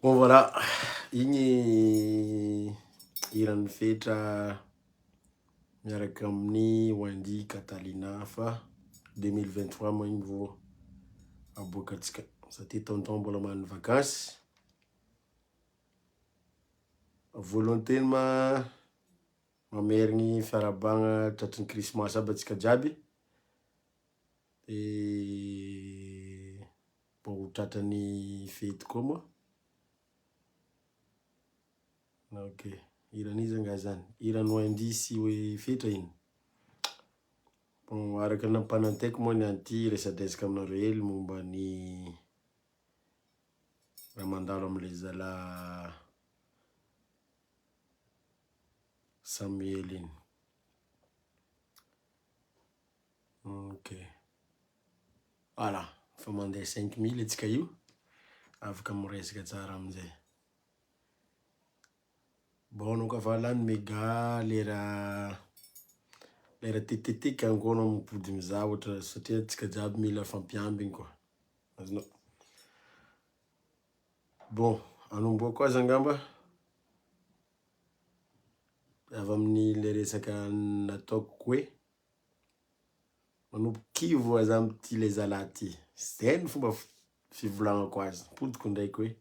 Bon voilà, igny iran'ny fetra miaraka amin'ny Wendy Catalina fa 2023 moa igny vao aboakatsika satria tonton mbola man'ny vakansy. Volonté ma mamerigny fiarabagna tratrin'ny Krismasy aby atsika jiaby. Mbo ho tratran'ny fety koa moa. Ok, iran'iza nga zany? Iran'ny Wendy sy hoe fetra iny. Bon, araka nampanantaiko moa ny anty resadresaka aminareo hely momba ny raha mandalo am'le zala Samuel iny. Ok. Voilà, fa mandeha 5000 atsika io. Afaka miresaka tsara amizay. Bon, nuk fa lany méga lera tetetika angono mipody mizaha ohatra satria atsika jiaby mila fampiambiny koa. Azonao. Bon, anomboako aza angamba. Avy amin'ny resaka nataoko hoe manomboky kivo aza amty le zalahy ty. Zay ny fomba fivolagnako azy. Podiko ndraiky hoe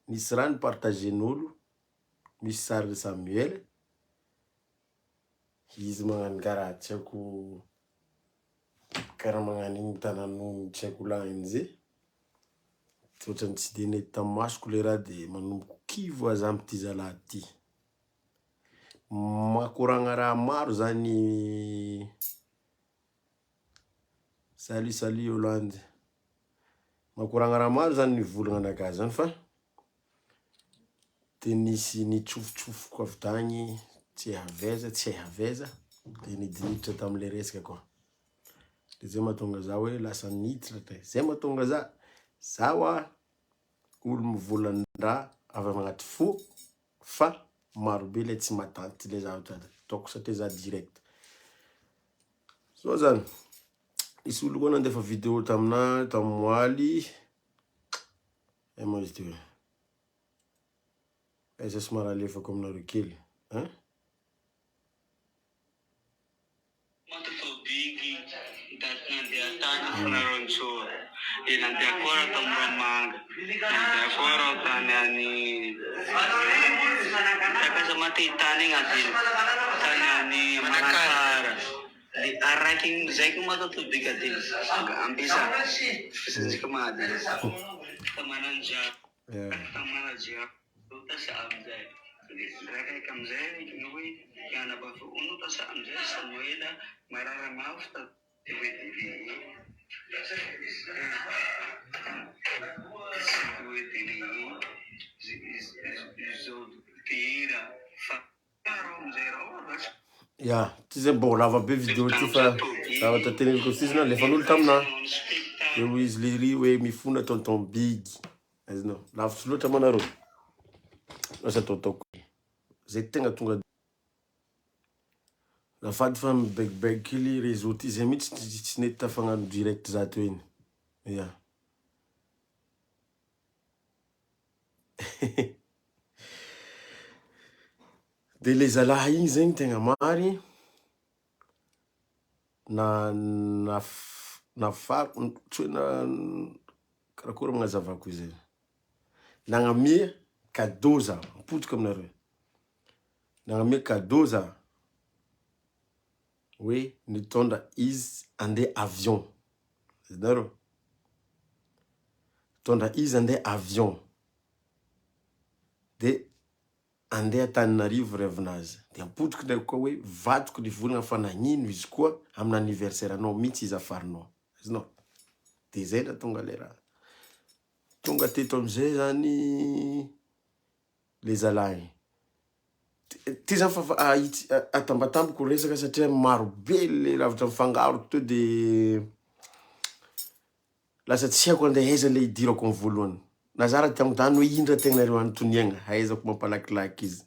nisy raha nipartagen'olo, misy sary Samuel. Izy magnano karaha tsy haiko karaha magnano igny tanan'olo tsy haiko lahiny zay. Ohatrany tsy de nety tamin'ny masoko le raha de manomboky kivo aza amty zalahy ty. Makoragna raha maro zany. Salut Hollande. Makoragna raha maro zany nivolagna anakahy zany fa de nisy nitsofotsofoka avy tagny tsy haveza de nidiniditra tam'le resaka koa. De zay mahatonga za hoe lasa niditra te. Zay mahatonga zaho olo mivolan-draha avy agnaty fo fa marobe le tsy matanty le zavatra ataoko satria za direct. So zany, nisy olo koa nandefa vidéo tamina tamoaly. Moa izy ty hoe. Eza somary alefako aminareo kely. Ya, ty zay bon lava be vidéo ty fa zavatra teneniko sisy na lefan'olo tamina. Eo izy liry hoe mifona tonton Big. Azonao, lavitsy loatra manareo. Asa taotako. Zay tegna tonga zafady fa mibegibeg kely réseau ty zay mitsy tsy nety tafagnano direct za teo iny. Ya. De le zalahy igny zegny tegna mary. Karakory magnazavako izy. Nagnamia cadeau za. Apotika aminareo. Nagnamia cadeau za. Hoe nitondra izy andeha avion. Hitanareo? Tondra izy andeha avion. De andeha Antananarivo rêvenazy. De apotika ndraiky koa hoe vadiko nivolagna fa nagnino izy koa amin'ny anniversaire anao mitsy izy afarinao. Azonao? De zay na tonga le raha. Tonga teto amizay zany le zalahy. Ty zany fa atambatambako resaka satria maro be le lavitra mifangaro to de lasa tsy haiko andeha aiza le idirako amin'ny voalohany. Nazara tamotany hoe indra tegnareo anontoniagna, haizako mampalakilaky izy.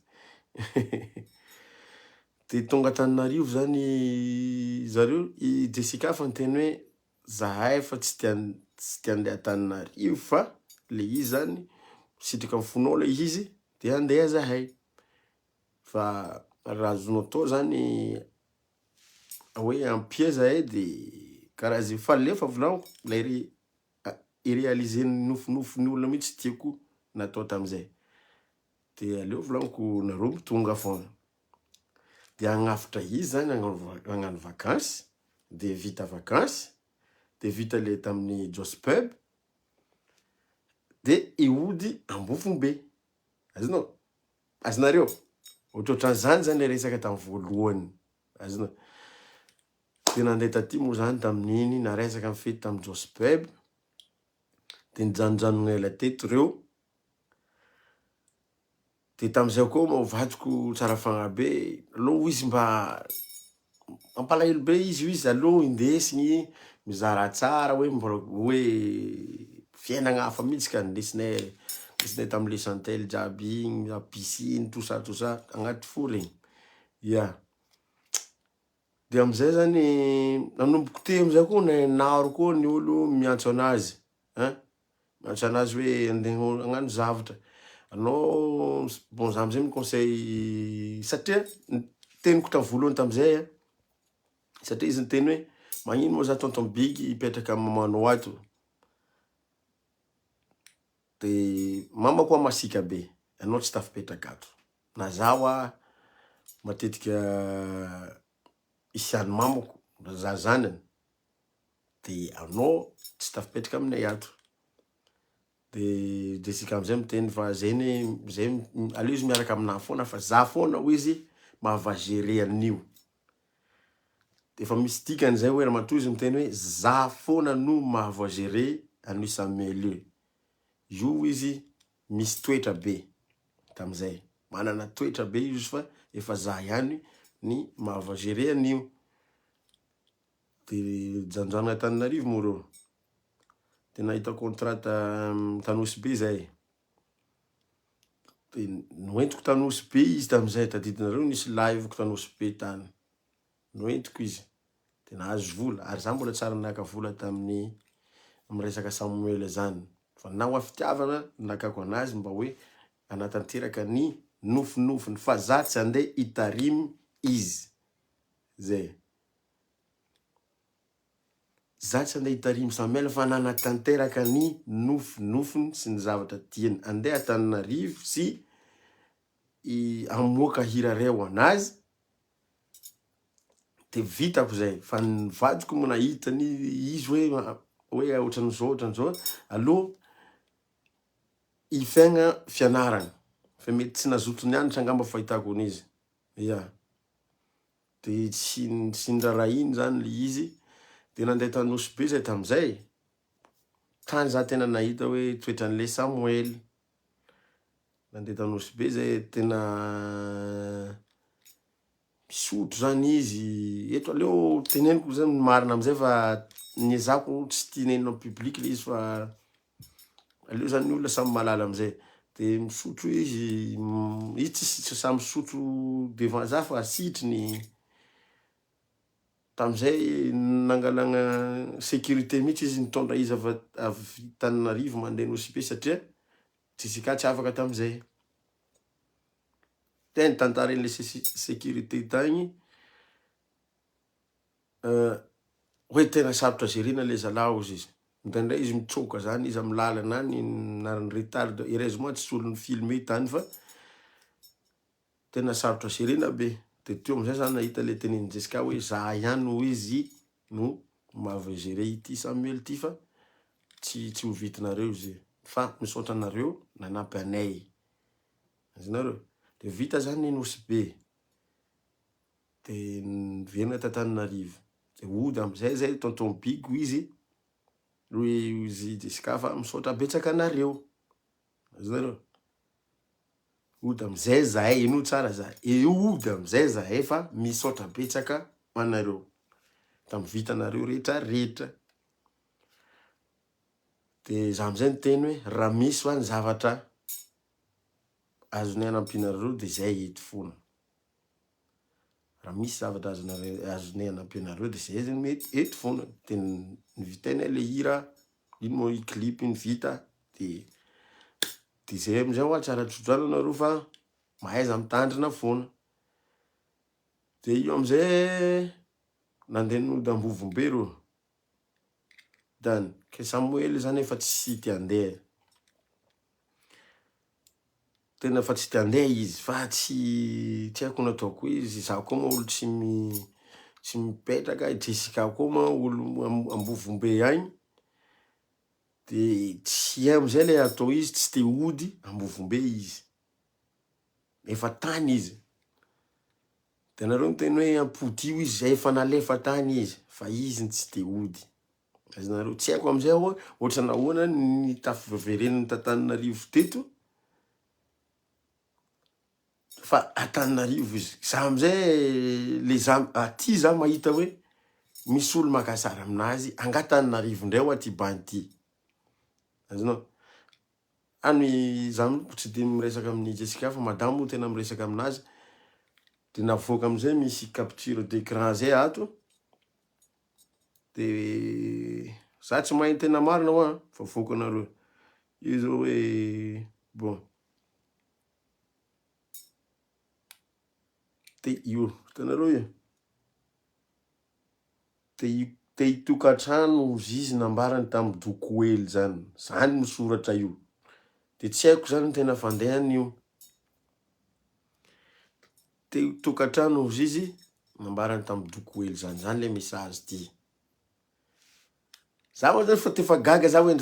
De tonga Antananarivo zany zareo i Jessica fa niteny hoe zahay fa tsy te andeha Antananarivo fa le izy zany sitraka mifonao le izy de andeha zahay. Fa raha azonao atao zany hoe ampia zahay de karaha zay fa lefa volaniko la irealizen'ny nofinofiny olona mihitsy tiako natao tamizay. De aleo volaniko nareo mitonga foana. De agnafitra izy zany agnano vakansy, de vita vakansy, de vita le tamin'ny Joss Pub, de iody Ambofombe. Azonao? Azonareo? Ohatrohatran'izany zany le resaka tamin'ny voalohany. Azonao? De nandeha taty moa zany tamin'iny naresaka amin'ny fety tamin'ny Joss Pub. De nijanonjanona ela teto reo. De tamizay koa mavadiko tsara fagnabe, aloha izy mba mampalahelo be izy aloha indesigny mizara tsara hoe fiainana hafa mihitsy ka ndesinay tamile Santely jiaby igny, piscine, tout ça agnaty fo regny. Ya. De amizay zany nanomboky teo amizay koa naro koa ny olo miantso anazy. Miantso anazy hoe andeha hagnano zavatra. Anao bon za amizay mi-conseil satria teniko tamin'ny voalohany tamizay satria izy niteny hoe magnino moa za tonton Big ipetraka amin'ny mamanao ato. De mama koa masika be, anao tsy tafipetraka ato. Na zaho matetika isiany mamako, za zanany. De anao tsy tafipetraka aminay ato. De sika amizay miteny fa zay aleo izy miaraka amina foana fa za foana ho izy mahava gérer an'io. De fa misy dikany zay hoe ramatoa izy miteny hoe za foana no mahava gérer an'io Samuel. Io izy misy toetra be tamizay. Manana toetra be izy fa efa za ihany ny mahava gérer an'io. De janjana Antananarivo moa reo. De nahita contrat Tanosy Be zay. De noentiko Tanosy Be izy tamizay, tadidinareo nisy live-ko Tanosy Be tany. Noentiko izy. De nahazo vola, ary za mbola tsara naka vola tamin'ny resaka Samuel zany. Fa nao fitiavana nakako anazy mba hoe anatanteraka ny nofinofiny fa za tsy andeha hitarimy izy. Zay. Za tsy andeha hitarimy Samuel fa nanatanteraka ny nofinofiny sy ny zavatra tiany. Andeha Antananarivo sy amoaka hira reo anazy. De vitako zay. Fa nivadiko mo nahitany izy hoe ohatran'izao. Aloha ifiaigna fianarana. Fa mety tsy nazoto nianatra angamba fahitako an'izy. Ya. De tsy nirarahiny zany le izy. De nandeha Tanosy Be zay tamizay. Tany za tena nahita hoe toetran'le Samuel. Nandeha Tanosy Be zay tena misotro zany izy. Eto aleo teneniko zany marina amizay fa niezako tsy tinenina public le izy fa aleo zany olona samy malala amizay. De misotro izy, izy tsy samy misotro devant za fa sitriny. Tamizay nangalana sécurité mihitsy izy nitondra izy avy Antananarivo mandeha Nosy Be satria Jessica tsy afaka tamizay. Tena tantaran'le sécurité tagny. Hoe tena sarotra jerena le zalahy izy. Ndraindray izy mitroka zany izy amin'ny lalana any narany retard. Heureusement tsy olo ny filmer tany fa tena sarotra jerena be. De teo amizay zany nahita le tenen'i Jessica hoe za ihany no izy no mahava gérer ity Samuel ty fa tsy ho vitinareo izy. Fa misaotra anareo nanampy anay. Azonareo? De vita zany Nosy Be. De niverina Antananarivo. De ody amizay tonton Big izy. Roy izy Jessica fa misaotra betsaka anareo. Azonareo? Ody amizay zahay, ino tsara za. Ody amizay zahay fa misaotra betsaka anareo. Tamy vitanareo rehetra. De za amizay niteny hoe raha misy hoany zavatra azonay anampinareo de zay eto foana. Raha misy zavatra azonay anampinareo de zay mety eto foana. De nivitainay le hira, ino moa i clip ny vita. De de zay amizay hoa tsara tsodrano nareo fa mahaiza mitandrina foana. De io amizay nandeha nody Ambovombe reo. Dany ke Samuel zany efa tsy te handeha. Tena fa tsy te handeha izy fa tsy haiko nataoko izy. Za koa moa olo tsy mipetraka. Jessica koa moa olo Ambovombe agny. De tsy amizay le atao izy tsy te hody Ambovombe izy. Efa tany izy. De nareo miteny hoe ampodio izy zay efa nalefa tany izy. Fa izy tsy te hody. Azonareo tsy haiko amizay hoe ohatry nahoana ny tafivereniny t'Antananarivo teto. Fa Antananarivo izy. Za amizay le za aty za mahita hoe misy olo makasara aminazy Antananarivo ndray ho aty banty. Azonao. Any za tsy de miresaka amin'ny Jessica fa madamo tena miresaka aminazy. De navoaka amizay misy capture d'écran zay ato. De za tsy mahay tena marina hoa fa voaka anareo. Io zao hoe bon. Te io hitanareo io. Te hitokatrano zizy nambarany tamin'ny dokoely zany. Zany misoratra io. De tsy haiko zany tena fandehany io. Te hitokatrano zizy nambarany tamin'ny dokoely zany. Zany le message ty. Za moa zany fa tefa gaga za hoe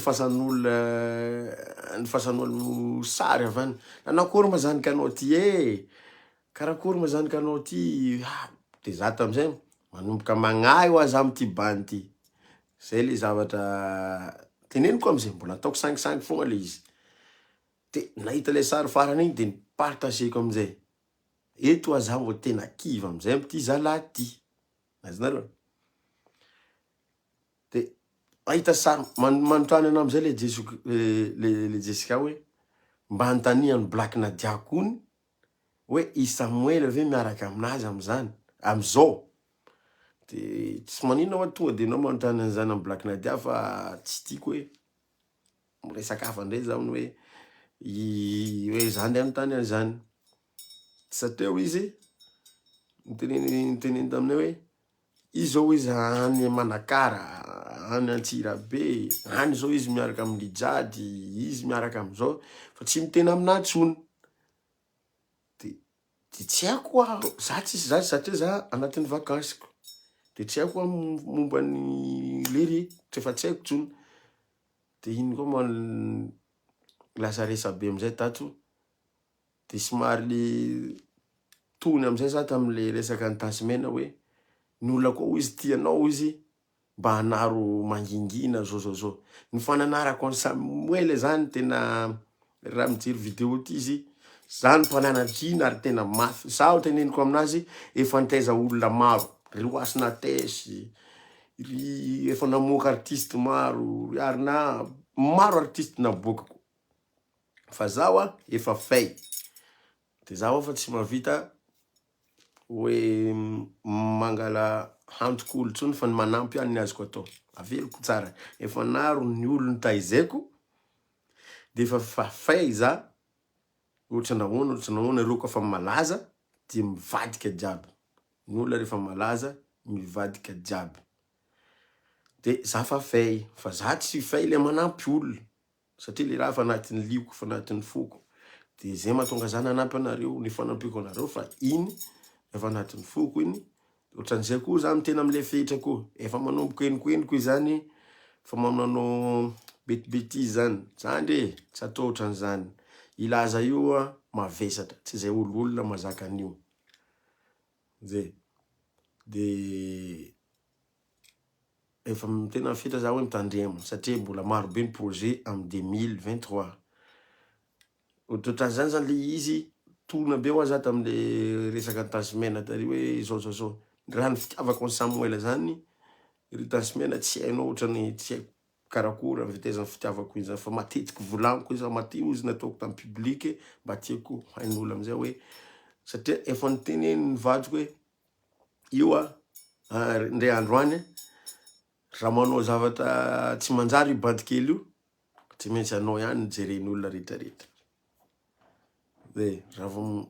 nifasan'olo sary avany. Nanakory ma zany kanao ty karakory ma zany kanao ty. De za tamizay manomboka magnahy hoa za amty bany ty. Zay le zavatra teneniko amizay. Mbola ataoko 5 foana le izy. De nahita le sary farany igny de nipartageko amizay. Eto aza mbo tena kiva amizay amty zalahy ty. Azonareo. De ahita sary manontany ana amizay le Jessica hoe mba antaniany Black Nadia kony hoe i Samuel ve miaraka aminazy amizany amizao. De tsy manino hoa tonga de nao manontany an'izany amin'ny Black Nadia fa tsy tiako hoe miresaka hafa ndray zaho hoe zany anontany an'izany. Satria izy niteneny taminay hoe izy zao izy any Manakara, any Antsirabe, any zao izy miaraka amin'ny Lijady, izy miaraka amizao fa tsy mitena aminahy intsony. De tsy haiko hoa za tsisy za satria za anatin'ny vakansiko. De tsy haiko hoa momba ny lery fa tsy haiko intsony. De iny koa moa lasa resabe amizay tato. De somary le tony amizay za tamile resaka ny Tasimena hoe ny olona koa izy tianao izy mba hanaro mangingina zao. Ny fananarako any Samuel zany tena raha mijery video ty izy. Zany mpananatrina ary tena mafy. Sao teneniko aminazy efa nitaiza olona maro. Ry Oasinatesy, ry efa namoaka artiste maro, ry Arna, maro artiste naboakako. Fa zaho efa fay. De zaho fa tsy mavita hoe mangala hantoky olo tsony fa ny manampy any azoko atao. Averiko tsara. Efa naro ny olo nitaizeko. De efa fay za. Ohatry nahoana reo koa fa malaza de mivadika jiaby. Ny olona rehefa malaza mivadika jiaby. De za fa fay. Fa za tsy fay le manampy olo. Satria le raha fa anatin'ny lioko, fa anatin'ny foko. De zay mahatonga za nanampy anareo, nifanampiko anareo fa iny efa anatin'ny foko iny. Ohatran'izay koa za mitena amile fetra koa. Efa manomboka henoko zany. Fa manao betibetizy zany. Zandre tsy atao ohatran'izany. Ilaza io mavesatra. Tsy zay olona mazaka an'io. Zay. De efa tena feta za hoe mitandrema. Satria mbola maro be ny projet amin'ny 2023. Ohatran'izany zany le izy. Tona be hoa za tamile resaka Tasimena tary hoe zao. Raha ny fitiavako ny Samuel zany. Ry Tasimena tsy hainao ohatrany tsy haiko karakory vitezan'ny fitiavako izy. Fa matetiky volaniko izy matio izy nataoko tamin'ny publike. Mba tiako hain'olo amizay hoe. Satria efa niteneny ny vadiko hoe io ndre andro any. Raha manao zavatra tsy manjary io bandikely io. Tsy maintsy anao ihany jeren'olona rehetrarehetra. Raha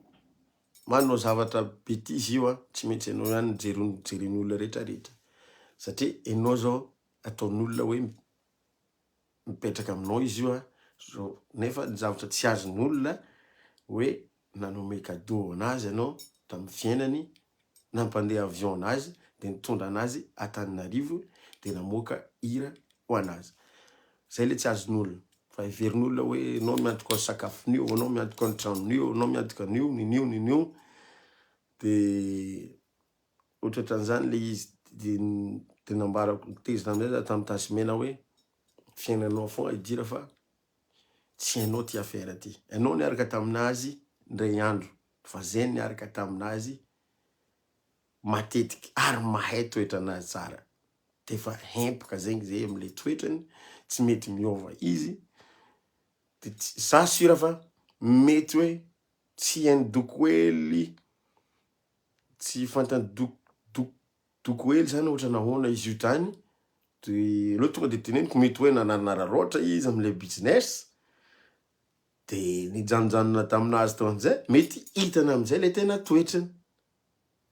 manao zavatra bety izy io tsy maintsy ianao ihany jeren'olona rehetrarehetra. Satria ianao zao ataon'olona hoe mipetraka aminao izy io zao nefa ny zavatra tsy azon'olona hoe nanome cadeau anazy ianao tamin'ny fiainany, nampandeha avion anazy, de nitondra anazy Antananarivo, de namoaka hira ho anazy. Zay le tsy azon'olona. Fa heverin'olona hoe anao miantoka sakafon'io, anao miantoka ny tranon'io, anao miantoka an'io, ninio. De ohatran'izany le izy de nambarako nitezina amin'izay tamin'ny Tasimena hoe fiainanao foana idira fa tsy hainao ty affaire ty. Ianao niaraka taminazy ndray andro, fa zay niaraka taminazy matetiky ary mahay toetra anazy tsara. De fa hempoka zegny zay am'le toetrany, tsy mety miova izy. De za sura fa mety hoe tsy hainy dokoely, tsy fantany dokoely zany ohatra nahoana izy io tany. De aloha tonga de teneniko mety hoe nanararaotra izy am'le business, de nijanonjanona taminazy tao an'izay, mety hitany am'izay le tena toetrany.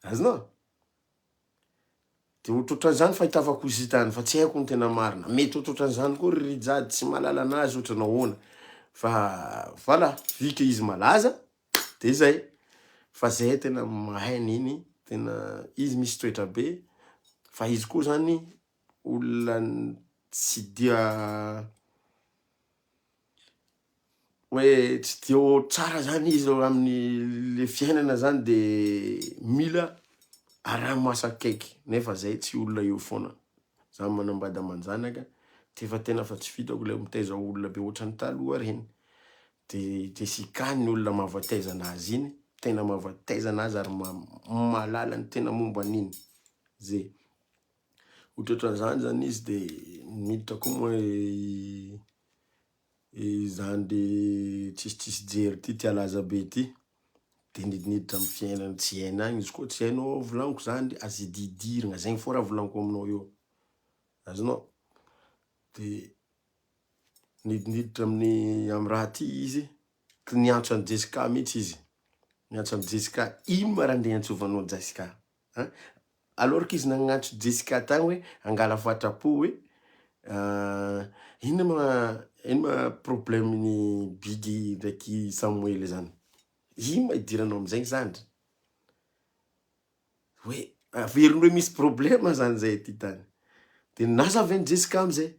Azonao? De ohatrohatran'izany fahitavako izy tany fa tsy haiko ny tena marina. Mety ohatrohatran'izany koa ry jady tsy mahalala anazy ohatra nahoana. Fa voilà, vu que izy malaza, de zay. Fa zay tena mahay niny, tena izy misy toetra be. Fa izy koa zany olona tsy dia hoe tsy dia tsara zany izy amin'ny le fiainana zany, de mila araha-masakaiky. Nefa zay tsy olona io foana. Za manambady amanjanaka, fa tena fa tsy vitako le mitaiza olona be ohatran'ny taloha reny. De sikany ny olona mahavataiza anazy iny, tena mahavataiza anazy ary mahalala ny tena momba an'iny. Zay. Ohatran'izany zany izy de miditra koa moa zany de tsisitsisy jery ty tia laza be ty. De nidiniditra amin'ny fiainany tsy hainy agny. Izy koa tsy hainao volaniko zany, azy didirina. Zegny fô raha volaniko aminao io. Azonao? De nidiniditra amin'ny raha ty izy, niantso an'i Jessica mihitsy izy. Niantso an'i Jessica, ino ma raha andeha iantsovanao Jessica? Alors qu'izy nagnantso Jessica tagny hoe hangala fatrapo hoe ino ma problème-ny Big ndraiky Samuel zany? Ino ma idiranao am'zay zany? Hoe averiny hoe misy problème zany zay ty tany. De nazavainy Jessica am'zay.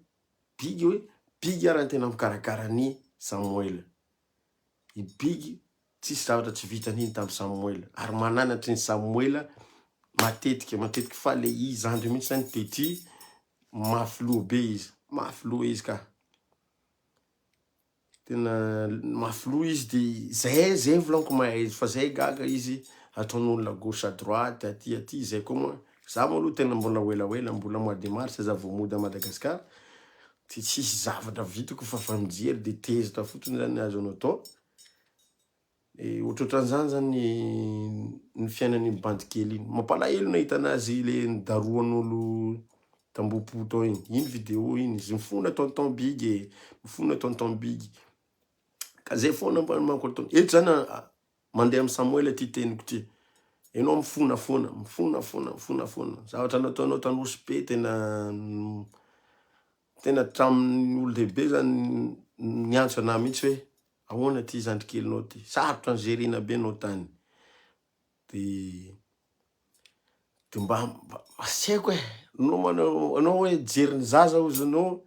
Big hoe Big raha tena mikarakara ny Samuel. I Big tsisy zavatra tsy vitan'iny tamin'ny Samuel. Ary mananatry ny Samuel matetiky fa le izy andro mihitsy zany petit, mafy loha be izy. Mafy loha izy ka. Tena mafy loha izy de zay volaniko mahay izy. Fa zay gaga izy ataon'olona gauche à droite, aty. Zay koa moa. Za moa aloha tena mbola wela, mbola mois de mars za vao mody à Madagascar. Ty tsisy zavatra vitako fa mijery de tezitra fotsiny zany azonao atao. Ohatran'izany zany ny fiainan'ny bandikely iny. Mampalahelo nahita anazy le nidaroan'olo tambopo tao iny. Iny vidéo iny, izy mifona tonton Big mifona tonton Big. Ka zay foana manko eto zany mandeha amin'ny Samuel ty teniko ty. Ianao mifona. Zavatra nataonao tanosy be tena tramin'ny olo lehibe zany niantso anahy mihitsy hoe ahoana ty zandrikelinao ty? Sarotra ny gerena be anao tany. De mba tsy haiko anao hoe jerin'ny zaza ozy anao,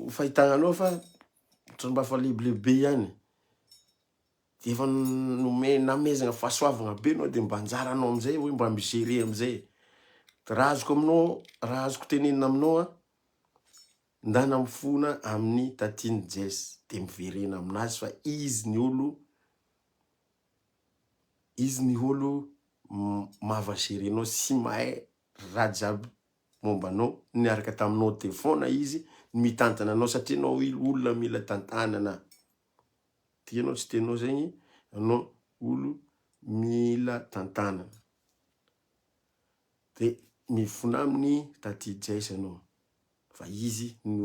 fahitagnanao fa mba fa lehibe ihany. De efa namezana fahasoavana be anao de mba anjaranao am'izay hoe mba migerer am'izay. Raha azoko tenenina aminao ndana mifona amin'ny tatiny Jess de miverena aminazy fa izy ny olo mahavagerer anao, sy mahay raha jiaby momba anao. Niaraka taminao teo foana izy, mitantana anao satria anao olona mila tantanana. Ty anao tsy tenao zegny, anao olo mila tantanana. De mifona amin'ny taty Jess anao. Fa izy ny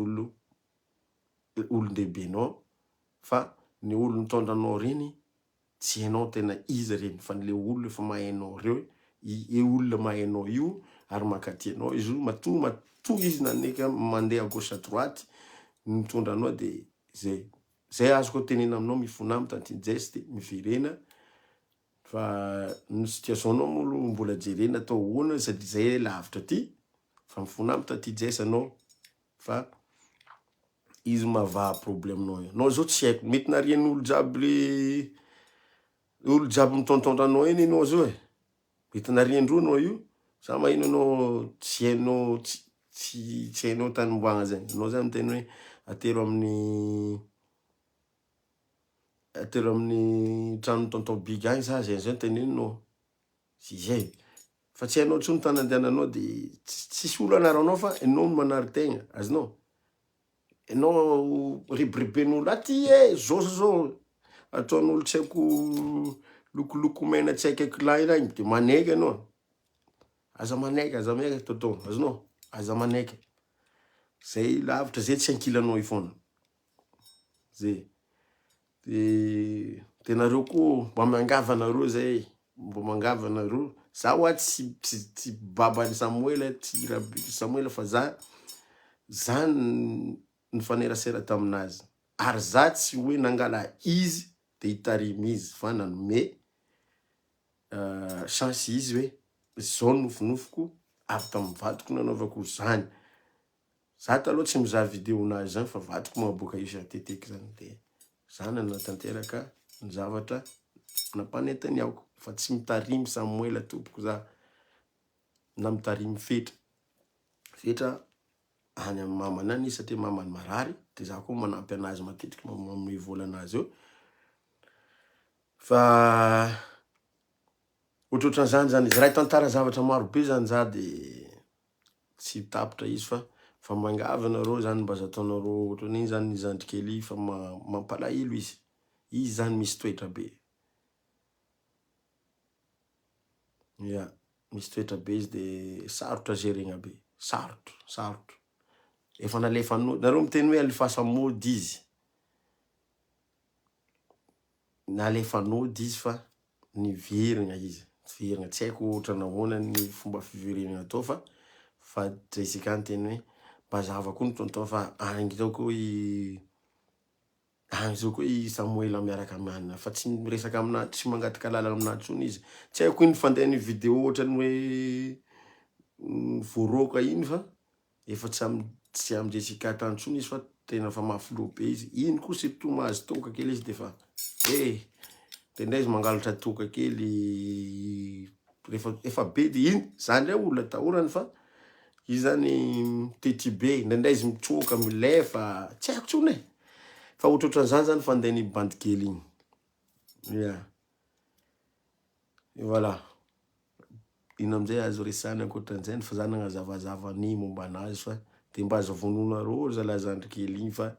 olon-dehibenao fa ny olo mitondranao reny tsy hainao tena izy reny fa le olo efa mahainao reo i olona mahainao io ary makaty anao izy io matoa izy naneka mandeha à gauche à droite mitondra anao de zay azoko tenena aminao mifona Tanty Jesy miverena fa ny situation-nao molo mbola jerena atao hoana sady zay lavitra ty fa mifona Tanty Jesy anao fa izy mava problemenao anao zao tsy haiko mety narian'olo jiaby olo jiaby mitondra anao eny anao zao mety nariandreo anao io sa mahino anao tsy hainao tsy hainao tany mboagna zay anao zany miteny hoe atero amin'ny trano tonton Big agny za zay teneninao si zay fa tsy hainao tsony tany andehananao de tsisy olo anaranao fa anao no manary tegna azonao anao ribiriben'olo aty zao ataon'olo tsy haiko lokoloko mena tsy haiko lahy de manaiky anao aza manaiky tonton azonao aza manaiky zay lavitra zay tsy ankilanao ifona zay de tenareo koa mba mangava nareo zay mba mangava nareo za hoa tsy babany Samuel tsy rabiky Samuel fa za nifanerasera taminazy ary za tsy hoe nangala izy de hitarimy izy fa nanome chance izy hoe zao nofinofiko avy tamin'ny vadiko nanaovako zany za taloha tsy mizaha vidéo nazy zany fa vadiko maboaka isan-teteky zany de zany natanteraka ny zavatra nampanentany aoko fa tsy mitarimy Samuel tompoko za na mitarimy fetra any amin'ny mamany any satria mamany marary de za koa manampy anazy matetiky mamy vola anazy eo fa ohatrohatran'izany zany izy raha tantara zavatra maro be zany za de tsy tapitra izy fa mangava nareo zany mba zataonareo ohatran'iny zany zandrikely fa mampalahelo izy zany misy toetra be misy toetra be izy de sarotra gerena be sarotro efa nalefanao nareo miteny hoe alefasa mody izy nalefanody izy fa niverina izy verina tsy haiko ohatra nahoana ny fomba fiverenana atao fa Jessica ny teny hoe mazava koa ny tonton fa agny zao koa i Samuel miaraka amina fa tsy miresaka amina tsy mangataka lalana amina tsony izy tsy haiko iny fandeha ny vidéo ohatrany hoe voroka iny fa efa tsy am Jessica tany tsony izy fa tena fa mafilo be izy iny koa surtout mahazo toka kely izy de fa tendra izy mangalatra toka kely efa be de iny zany ndray olona atahorany fa izy zany tety be ndray izy mitroka milefa tsy haiko tsony fa ohatrohatran'izany zany fandeha ny bandy kely iny voilà ino amizay azo resana ankoatran'izay fa za nagnazavazava ny momba anazy fa de mba azo vononareo zalahy zandrikely iny fa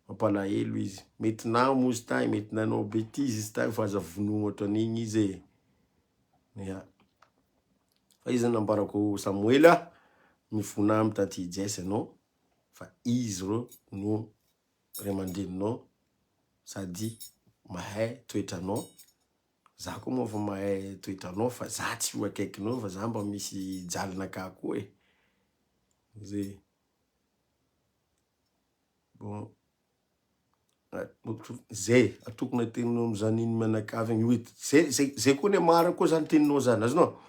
mampalahelo izy mety namo izy tany mety nanao betizy izy tany fa aza vonoa ohatran'igny izy fa izy nambarako Samuel mifona amy Tanty Jesy anao fa izy ro no ray aman-dreninao sady mahay toetranao za koa moa fa mahay toetranao fa za tsy ho akaikinao fa za mba misy jalinaka koa zay bon zay atokony ateninao amizany iny manakavy igny zay koa ny mara koa zany teninao zany azonao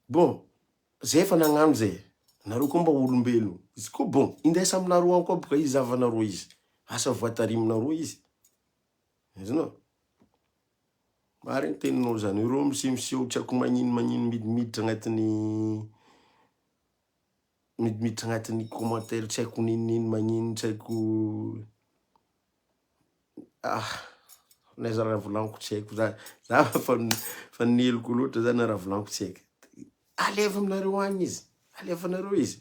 bon zay fa nagnano zay nareo koa mba olombelo izy koa bon indesa aminareo ao koa boka izy zavanareo izy asa voatariminareo izy azonao mariny teninao zany ireo misimiseo tsy haiko magnino midimiditra agnatin'ny commentaire tsy haiko ninino magnino tsy haiko naiza raha volaniko tsy haiko za fa neloko loatra zany raha volaniko tsy haiko aleva aminareo agny izy alevanareo izy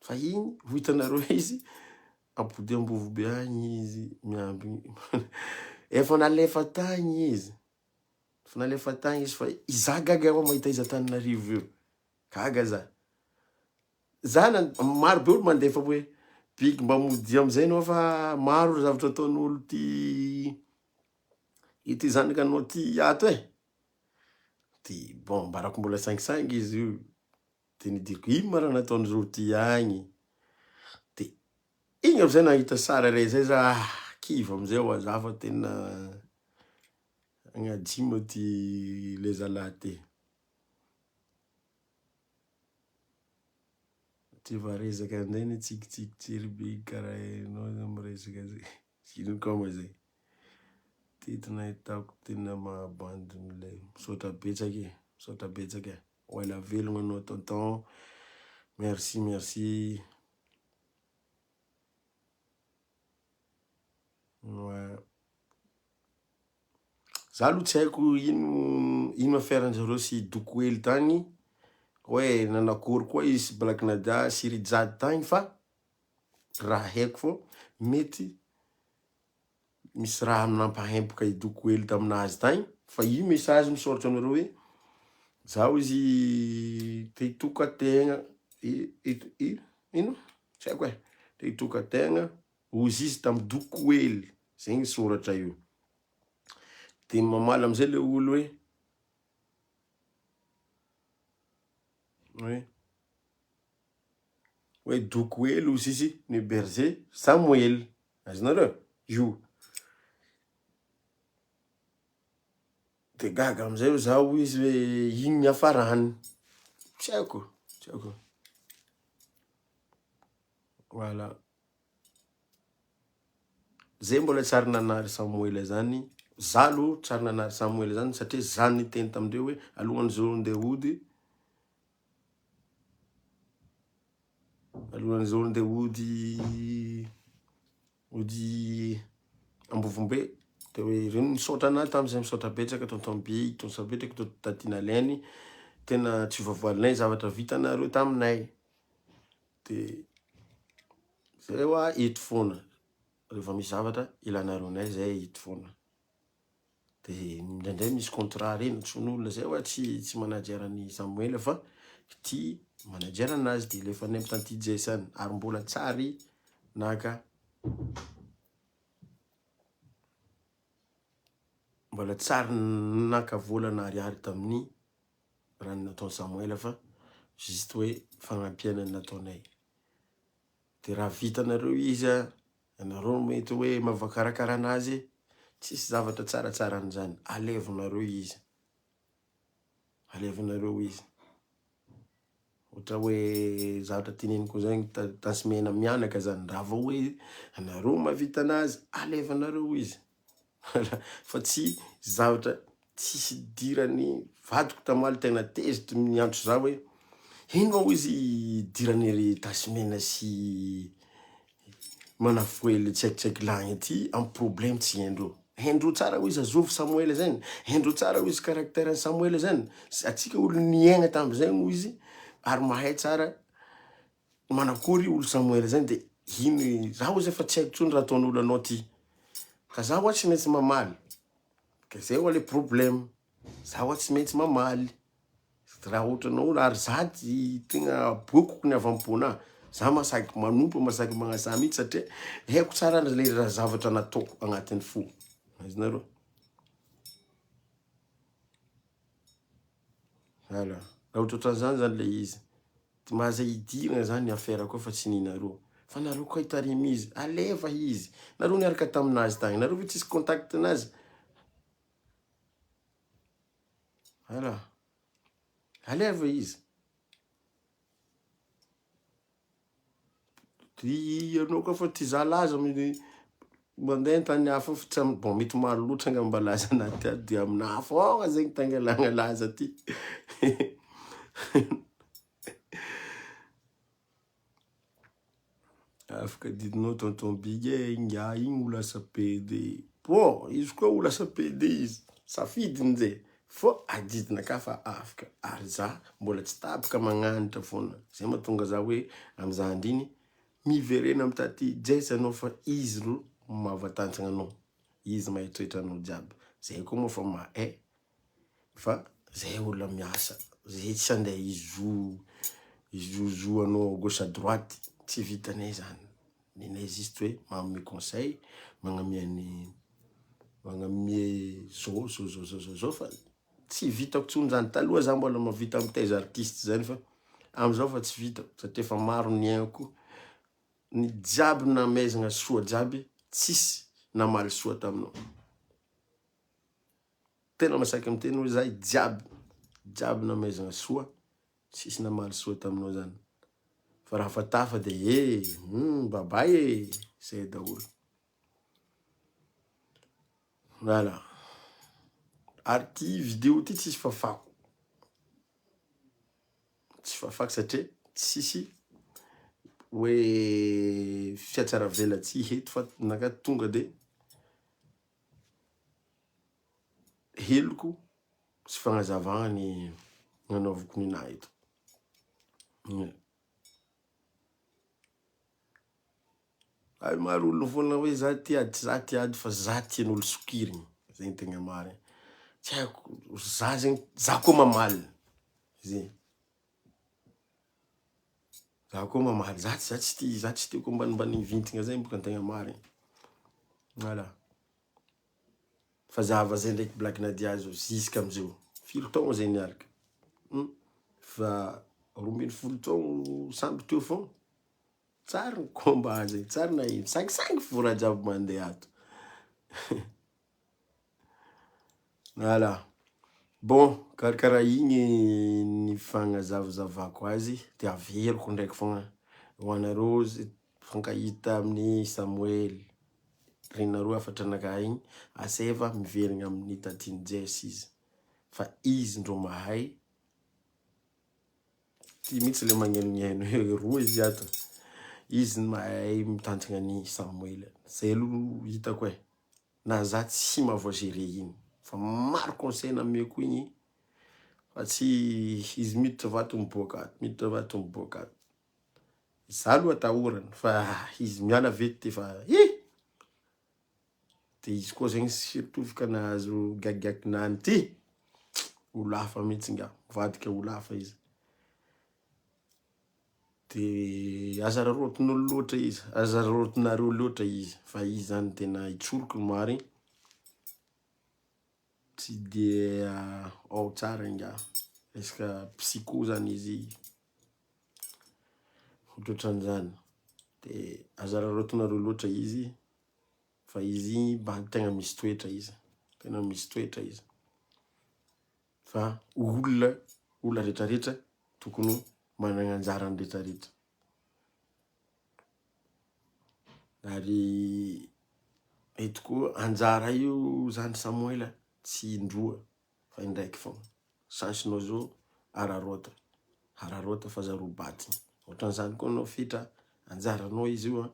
fa iny vitanareo izy ampody ambovo be agny izy miamby efa nalefa tagny izy fa iza gaga ao mahita izy Antananarivo io gaga za maro be olo mandefa hoe piky mba mody amizay anao fa maro zavatra ataon'olo ty zanaky anao ty ato ty bon barako mbola sangisangy izy io de nidiriko ino ma raha nataony zao ty agny de igny amizay nahita sara re zay za kiva amizay ho aza fa tena agnajima ty le zala ty ty va resaky andeny tsikitsiky tsirybe karaha anao miresaky zay ino koa ma zay tety nahitako tena mahabandy le misaotra betsaky oala velogno anao tonton, merci merci. Za aloha tsy haiko ino aferanjareo sy doko hely tagny hoe nanakory koa izy sy Black Nada sy Rijady tagny fa raha haiko fô mety misy raha nampahempoka i doko hely taminazy tagny fa io message misoratra amireo hoe zao izy te hitoka tegna ino tsy haiko te hitoka tegna ozy izy tamy doko hely zegny soratra io de mamala amizay le olo hoe doko hely ozy izy ny berger Samuel azonareo io de gaga amizay zao izy hoe ino ny hafarany tsy haiko voilà zay mbola tsary nanary Samuel zany zalo tsary nanary Samuel zany satria zany niteny tamindreo hoe alohan'izao ndeha ody Ambovombe de hoe reo misaotra anahy tamizay misaotra betsaky tonton Biky tonton Betraky tonton Tatina Leny tena tsy voavoalinay zavatra vitanareo taminay de zay hoa ito foana rehefa misy zavatra ilanaronay zay ito foana de indraindray misy contrat reny tson'olona zay hoa tsy manajera ny Samuel fa ty manajera anazy de lefa any amy tanty jesany ary mbola tsary naka volana ariary tamin'ny raha nataony Samuel fa juste hoe fagnapiana nataonay de raha vitanareo izy anareo mety hoe mavakarakara anazy tsisy zavatra tsaratsara an'izany alevinareo izy ohatra hoe zavatra teneniko zany tasimena mianaka zany raha vao hoe anareo mavita anazy alevinareo izy fa tsy zavatra tsisy dirany vadiko tamaly tena tezitry miantso za hoe ino ao izy dirany tasimena sy manafoely tsaikitsaiky lagny ty amy problème tsy hendro tsara ho izy azovy Samuel zany hendro tsara ho izy karakterany Samuel zany atsika olo niaigna tamizay mo izy ary mahay tsara manakory olo Samuel zany de ino zaho izy efa tsy haiko tsony raha ataon'olo anao ty ka zaho hoa tsy maintsy mamaly ka zay hoa le problème zaho hoa tsy maintsy mamaly raha ohatra anao ary za ty tegna bokoko ny avampoana za masaky manompo masaky magnasa mihitsy satria haiko tsara le raha zavatra nataoko agnatin'ny fo azonareo voilà raha ohatrohatran'izany zany le izy ty mahaza idirana zany affaire koa fa tsy ninareo fa nareo koa hitarimy izy aleva izy nareo niaraka taminazy tagny nareo ve tsisy contact anazy voilà aleva izy ty anao koa fa ty za laza mandeha tany hafa fa tsy bon mety maro loatra nga mba laza anaty ato de amina foagna zegny tangalagna laza ty afaka didinao tonton Big inga igny ho lasa PD bon izy koa ho lasa PD izy safidiny zay fô adidina ka fa afaka ary za mbola tsy tapaka magnanitra foana zay mahatonga za hoe amizah andriny miverena amy taty Jesse anao fa izy ro mavatantsagna anao izy mahitoetra anao jiaby zay koa moa fa mahay fa zay olona miasa zay tsy andeha izozo anao gauche à droite tsy vitanay zany Ninexiste hoe magnome conseil, magname zao fa tsy vitako tsony zany. Taloha za mbola mahavita mitaiza artiste zany fa amizao fa tsy vitako satria fa maro ny aignako. Ny jiaby namezana soa jiaby, tsisy namaly soa taminao. Tena masaky miteny hoe zay jiaby namezana soa, tsisy namaly soa taminao zany. Fa raha fa tafa de babay zay daholo. Voilà. Ary ty vidéo ty tsisy fafako. Tsy fafako satria tsisy hoe fiatsara velatsy heto fa nakaty tonga de heloko sy fagnazavagna ny nanaovako ninahy eto. Ay maro olo volana hoe za ty ady fa za tian'olo sokiriny. Zay ny tegna marina. Tsy haiko, za zegny, za koa mamaly. Zay. Za koa mamaly. Za tsy tiako ambanimbany vintigna zay boka tegna marina. Voilà. Fa zava zay ndraiky Black Nadia zao ziska amizao. Firy taogno zay niaraka. Fa 12 taogno samby teo foagna. Tsara ny combat zay, tsara na ino. 5 fora jiaby mandeha ato. Voilà. Bon, karakara igny ny fagnazavazavako azy. De averiko ndraiky fogna ho anareo fankahita amin'ny Samuel. Renareo afatra anakahy igny. Aseva miverigna amin'ny Tatine Jess izy. Fa izy ndro mahay. Ty mitsy le magnenognieno hoe roa izy ato. Izy mahay mitantigna ny Samuel. Zay aloha hitako e. Na za tsy mahavoazere igny. Fa maro conseil nameko igny. Fa tsy izy miditra vato miboaka ato. Za aloha atahorana. Fa izy miala vety fa de izy koa zegny surtout ka nahazo gagiakinany ty. Olo hafa mihitsy nga. Mivadika olo hafa izy. De azararotin'olo loatra izy. Azararotinareo loatra izy. Fa izy zany tena itsoriko ny mariny. Tsy de ao tsara nga. Eska psycho zany izy. Ohatran'izany. De azararotinareo loatra izy. Fa izy tegna misy toetra izy. Tena misy toetra izy. Fa olona rehetrarehetra tokony manana anjarany rehetrarehetra. Ary eto koa anjara io zany Samuel tsy indroa fa indraiky fogna. Chancenao zao ararota. Ararota fa zaro batiny. Ohatran'izany koa anao fitra anjaranao izy io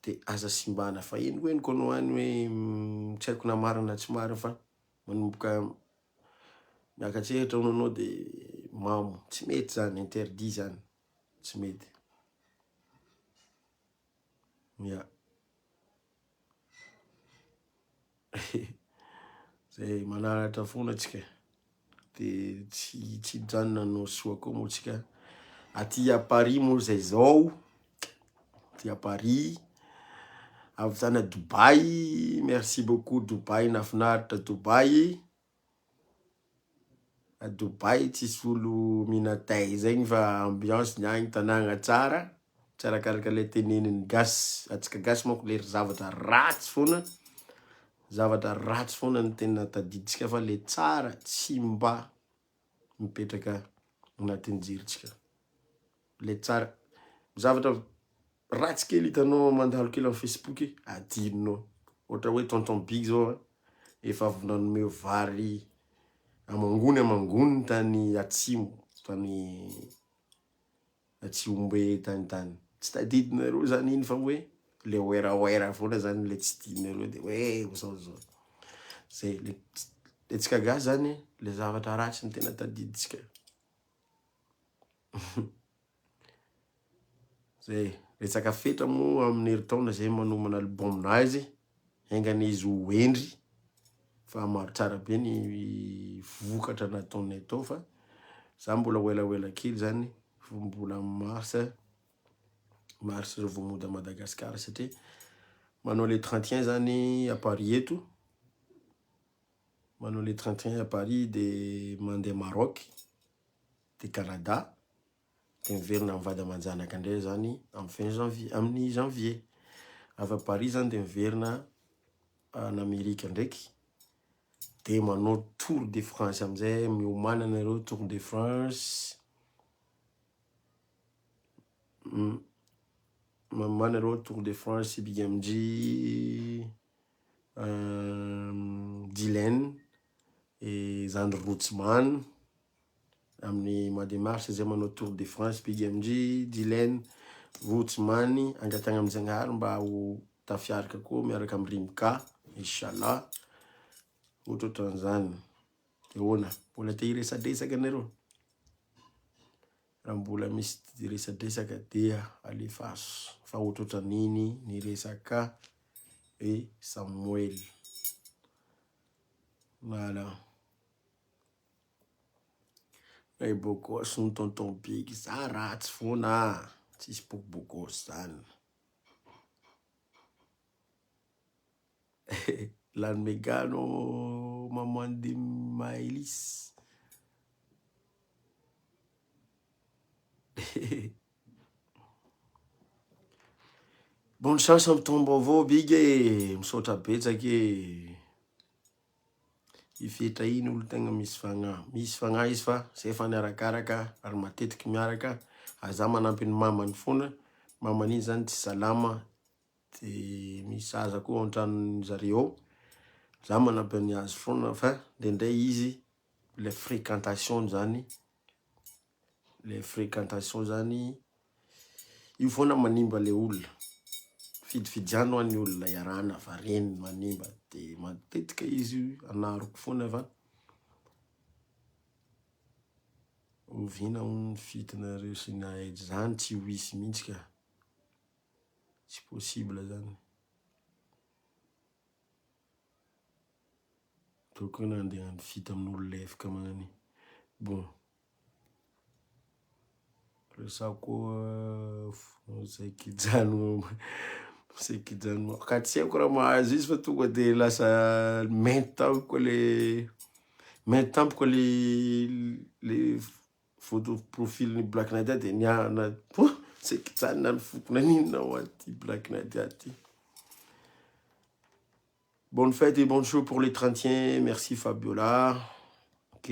de aza simbana. Fa ino henoko anao any hoe tsy haiko na marina na tsy marina fa manomboka miakatsehatra anao de mamo. Tsy mety zany, interdit zany. Tsy mety. Ya. Zay manaratra fogna atsika. De tsy janona no soa koa moa tsika. Aty à Paris moa zay zao. Aty à Paris. Avy tany à Dubaï. Merci beaucoup Dubaï. Nafinaritra Dubaï. À Dubaï tsisy olo minatay zegny fa ambiance ny agny tanàgna tsara. Tsara karaka le teneniny gasy. Atsika gasy manko le zavatra ratsy fogna. Zavatra ratsy fogna ny tena tadiditsika fa le tsara tsy mba mipetraka agnatin'ny jerintsika. Le tsara. Zavatra ratsy kely hitanao mandalo kely amin'ny Facebook adinonao. Ohatra hoe tonton Big zao efa avy nanome vary amangony tany atsimo. Tany Atsiombe tany. Tsy tadidinareo zany iny fa hoe le oera fogna zany le tsy tidinareo de hoe zao. Zay le tsika gasy zany le zavatra ratsy ny tena tadiditsika. Zay resaka fetra moa amin'ny heritaona zay manomana album-nazy. Engany izy ho endry. Fa maro tsara be ny vokatra nataonay tao fa za mbola ela kely zany. Mbola marsa mars reo vao mody a Madagasikara satria manao le 31 zany à Paris eto, manao le 31 à Paris de mandeha Maroc de Canada de miverina mivady aman-janaka indray zany amin'ny fin janvier, amin'ny janvier. Avy a Paris zany de miverina en Amerika ndraiky de manao Tour de France amizay, miomana nareo Tour de France. Mamana reo Tour de France BMG Dylan et Zandro Rootsman amin'ny mois de mars zay manao Tour de France BMG Dylan Rootsman angatagna amin'Janahary mba ho tafiaraka koa miaraka amin'ny Rimka inshallah ohatrohatran'izany. De hoana mbola te hiresadresaka nareo, raha mbola misy resadresaka dia alefaso fa ohatrohatran'iny niresaka e Samuel. Voilà. Ray bokosy ny tonton Big za ratsy foana, tsisy bokobokosy zany. Lano Megano maman de Maëlys. Bonne chance amin'ny tombo avao Big e, misaotra betsaky e. Ifetra iny olo tegna misy fagnahy izy fa zay fa niarakaraka ary matetiky miaraka. Aza manampy ny mamany foana, mamany iny zany tsy salama de misaza koa an-tranony zareo. Za manampy ny azy foana fa ndray izy le fréquentation zany, le fréquentation zany io foana manimba le olona. Fidifidiano any olona iarana fa reny manimba de matetika izy anaroko foana fa ovina ny fitinareo sy nahed zany tsy ho hisy mihitsy ka tsy possible zany. Tokony andeha nifita amin'olo lefaka magnany. Bon resa koa zay kijano c'est kijano ka tsy haiko raha mahazo izy fa tonga de lasa maintampo koa le photo profil ny Black Nadia de niana c'est kijano na nifoko nanino ao aty Black Nadia ty. Bonne fête et bonne show pour les 31. Merci Fabiola. Ok.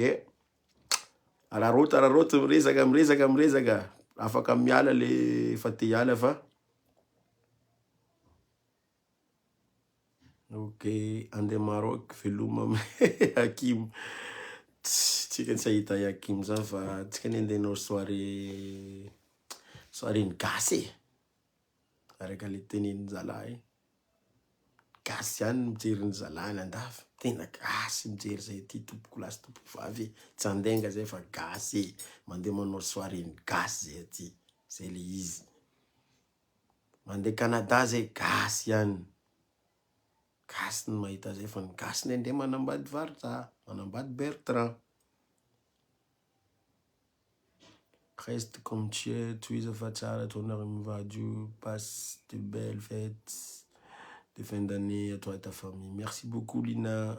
Araroto miresaka. Afaka miala le fa te hiala fa. Ok, ande Maroc veloma Hakim. Tsika tsy ahita Hakim zany fa tsika nendenao soirée ny gasy. Araka le tenenin zalahy. Gasy zany mijery ny zalahy andafy. Tena gasy mijery zay ty tompoko lasy tompoko vavy. Tsy andenga zay fa gasy. Mandeha manao soirée ny gasy zay aty. Zay le izy. Mandeha Canada zay gasy ihany. Gasy ny mahita zay fa ny gasy nende manambady Varda, manambady Bertrand. Reste comme tu es, tohiza fa tsara tonnerre mivady io, passe de belles fêtes de fin d'année à toi et ta famille. Merci beaucoup Lina.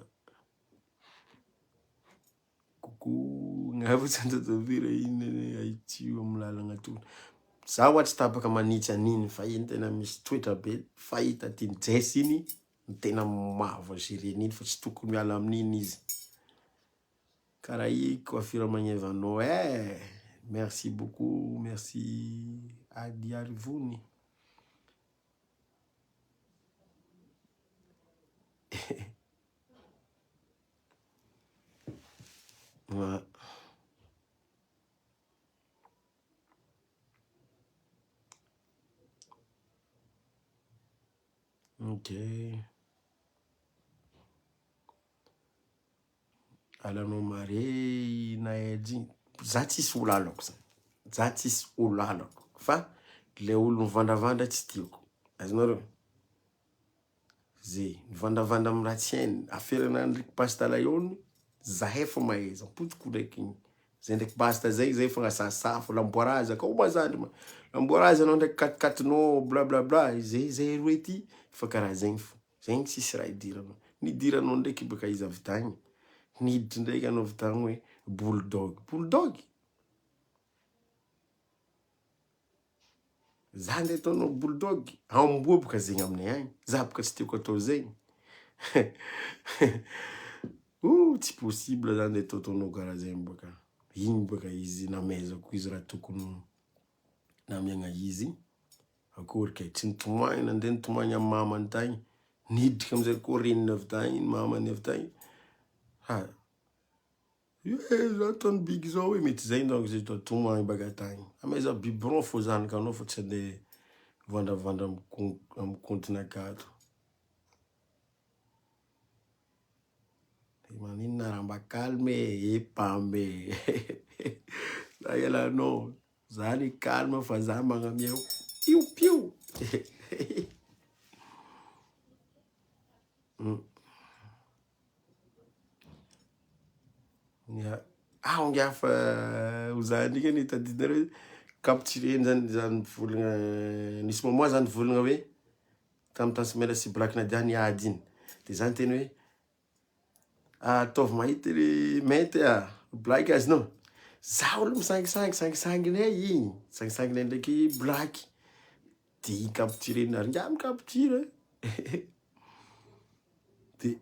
Coucou, ngavo tsantatovira iny aitio amin'ny lalagna toy. Za ohatsy tapaka manitsy aniny fa iny tena misy toetra be fahita ty Jess iny tena mahavoazery aniny fa tsy tokony miala amin'iny izy. Karaha i coiffure magnevanao merci beaucoup, merci Adi Arivoni. Ouais. Ok. Alanao mare naedy za tsisy olo alako zany. Za tsisy olo alako fa le olo mivandravandra tsy tiako. Azonareo? Ze mivandravandra amin'ny raha tsy hainy aferana Andriky Pastalayon za efa maheza potiko ndraiky Zay ndraiky basta zay fangasasafo lamboaraza ka oma zany lamboaraza anao ndraiky katikatinao blablabla zay roe ty fa karaha zegny fo zegny tsisy raha idiranao nidiranao ndraiky baka izy avy tagny niditry ndraiky anao avy tagny hoe bulldog za nde ataonao bulldog amboa boka zegny aminay agny za boka tsy tiako atao zegny tsy possible zany nde ataonao karaha zegny boka igny boka izy namezako izy raha tokony namiagna izy akory kay tsy nitomoagny nandeha nitomoagny amin'ny mamany tagny niditra amizay koa reniny avy tagny mamany avy tagny za tany bigy zao hoe mety zay donc zay tomoagny baka tagny ameza biberon fo zanakanao fa tsy andeha vandravandra amy kontina akato manino na raha mba calme pambe za ialanao za le calme fa za magnamia piu ongafa oza ndrika nitadidinareo captureny zany volagna nisy momoa zany volagna hoe tamy tany semela sy blaky nadia niady iny de zany teny hoe ataovy mahita le mainty blaky azonao za olo misangisanginay igny sangisanginay ndraiky blaky de i captureny ary nga micapture de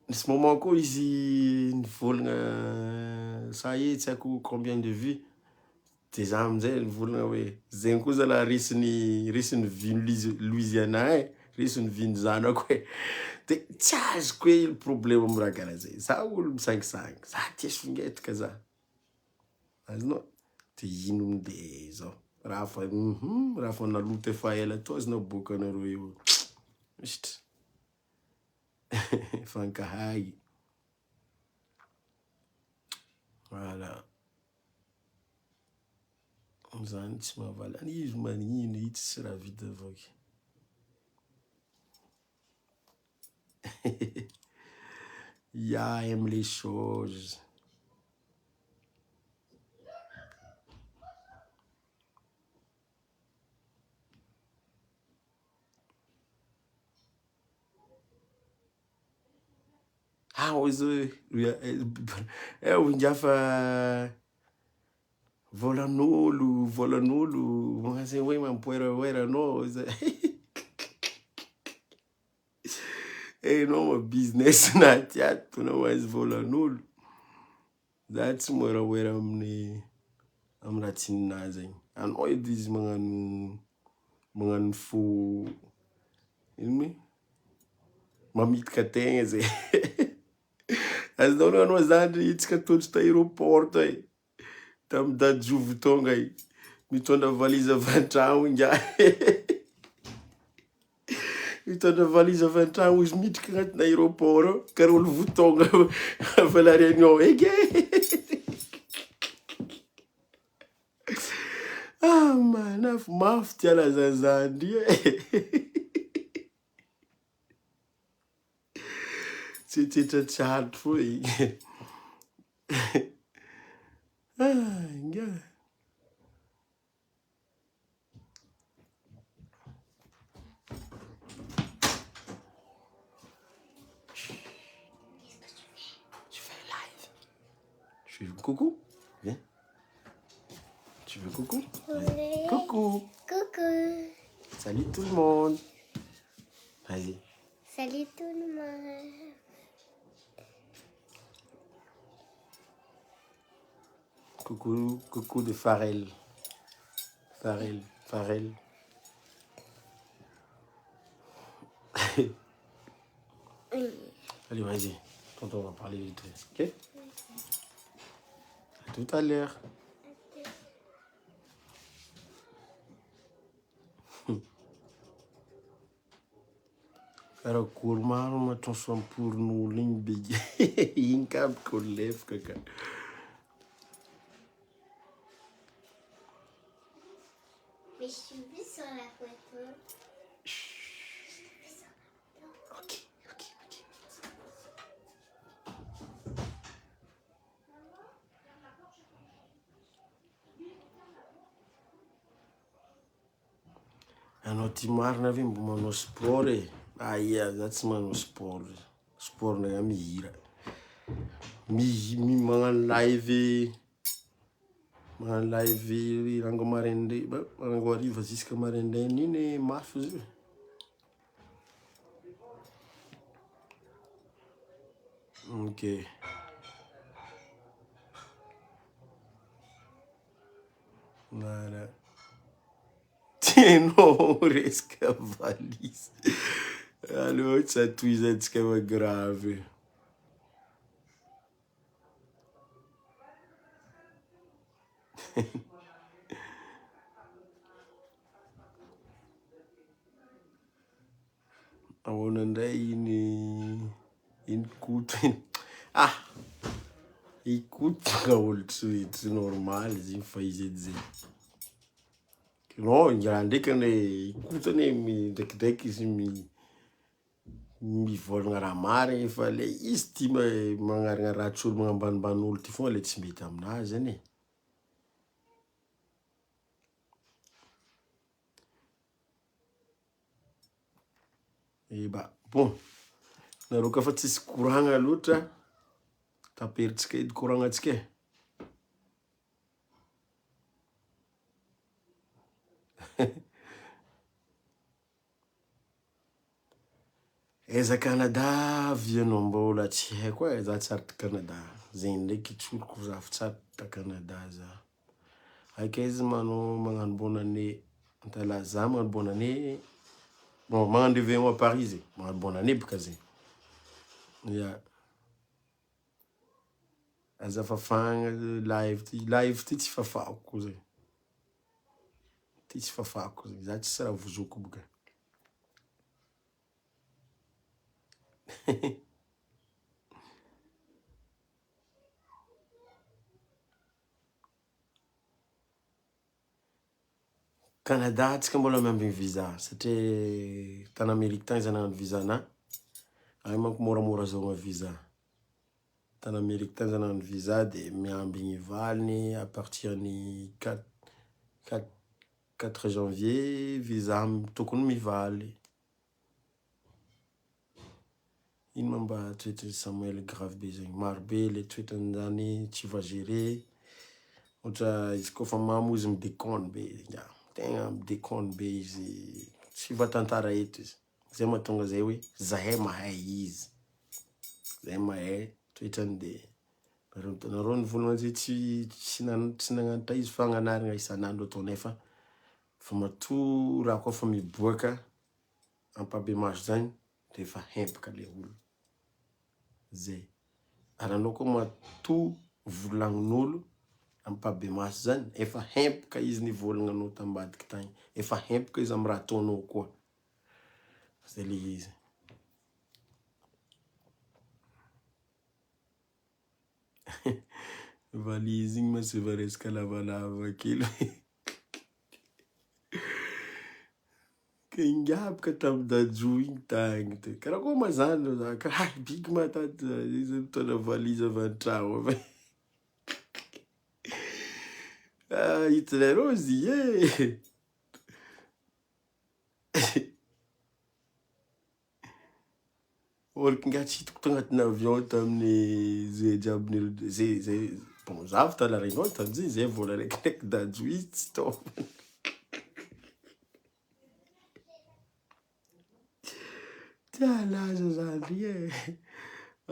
nisy moment koa izy nivolagna ça y est tsy haiko combien de vues de za amizay nivolagna hoe zegny koa zala resiny viny Louisiana resiny viny zanako de tsy azoko hoe ino problème amy raha karaha zay za olo misangisangy za tia songetika za azonao de ino mde zao raha fa naloto efa ela to azonao boka anareo io misitry fankahay voilà zany tsy mahavala izy manino i tsy raha vita avaky aime les choses hozy ingafa volan'olo magnasy hoe mampoeraoeranao enao ma business na tiatonao azy volan'olo za tsy moeraoera amy raha tsy nina zegny anao edy izy magnano fo ino moe mamitika tegna zay azonao anao zany itsika totry ta aéroport tay tamy dadjovo tonga i mitondra valizy avy an-tragno inga mitondra valizy avy an-tragno izy mitrika agnatina aéroport ao karaha olo votonga fa la réunion eky manafo mafy tia lazazandry tsy tsetratratry fo igny inga tu veux coucou? Viens. Tu veux coucou? Oui. Coucou. Coucou. Salut tout le monde. Vas-y. Salut tout le monde. Coucou de Pharrell. Pharrell. Oui. Allez, vas-y. Tonton, on va parler vite fait. Ok? À tout à l'heure. Karakory maro matronso amporon'olo igny big igny kabiko olo lefaka ka. Mais je suis vue sur la photo. Ok. Anao ty marina ve mbo manao sport e? Aia, za tsy manao sport. Sport na mihira. Magnano live rango maraindray, rango hariva jusqu'à maraindray iny mafy izy. Ok. Voilà. Tienao resaka valise. Allo tsy atoizantsika va grave. Ahoana indray iny koto iny. Ah, ikoto olo tsy normal izy fa izy edy zay. Non, raha ndraiky ane ikoto ane ndraikidraiky izy mivolagna raha marigny fa le izy ty magnararatsy olo magnambanimbany olo ty foana le tsy mety aminazy ane. Bon, nareo ka fa tsisy koragna loatra, taperitsika edy koragnatsika e. Eza Canada vianao mbola tsy haiko e, za tsy ary ta Canada. Zegny ndraiky tsoriko za fa tsy ary ta Canada za. Akaiza magnano bonne année, antala za magnano bonne année. Bon, magnano réveillon à Paris zegny, magnano bonne année baka zegny. Ya. Aza fafagna live ty tsy fafako zegny. Ty tsy fafako zegny, za tsy raha vozoko baka. Canada antsika mbola miambigny visa satria tany Amerika tany zany nagnano visa na. Agny manko moramora azahoagna visa. Tany Amerika tany zany nagnano visa de miambigny valiny à partir ny 4 janvier visa tokony mivaly. Ino ma mba toetrany Samuel grave be zegny, marobe le toetrany zany tsy voagere. Ohatra izy koa fa mamozy midéconne be, tegna midéconne be izy, tsy voatantara eto izy. Zay mahatonga zay hoe zahay mahay izy. Zahay mahay toetrany de nareo nivolagna zay tsy nagnanitra izy fa agnanarana isan'andro atao nefa fa matoa raha koa fa miboaka ampabe maso zany de efa hempaka le olo. Zay. Ary anao koa matoa volagnin'olo ampabe maso zany efa hempaka izy nivolagnanao tambadiky tagny. Efa hempaka izy amy raha ataonao koa. Zay le izy. Valizy igny ma sy efa resaka lavalava kely. Ka ingabaka tamy dajo igny tagny te. Karakoa ma zany za ka biky matady izy mitondra valizy avy an-tragno. Hitler ozy ye. Orky ngatsy hitako tagnatin'ny avion tamin'ny zay jiaby zay bon za avy tala regny tanjy zay vola raiky dajo izy tsy tao. Tia laza zany e.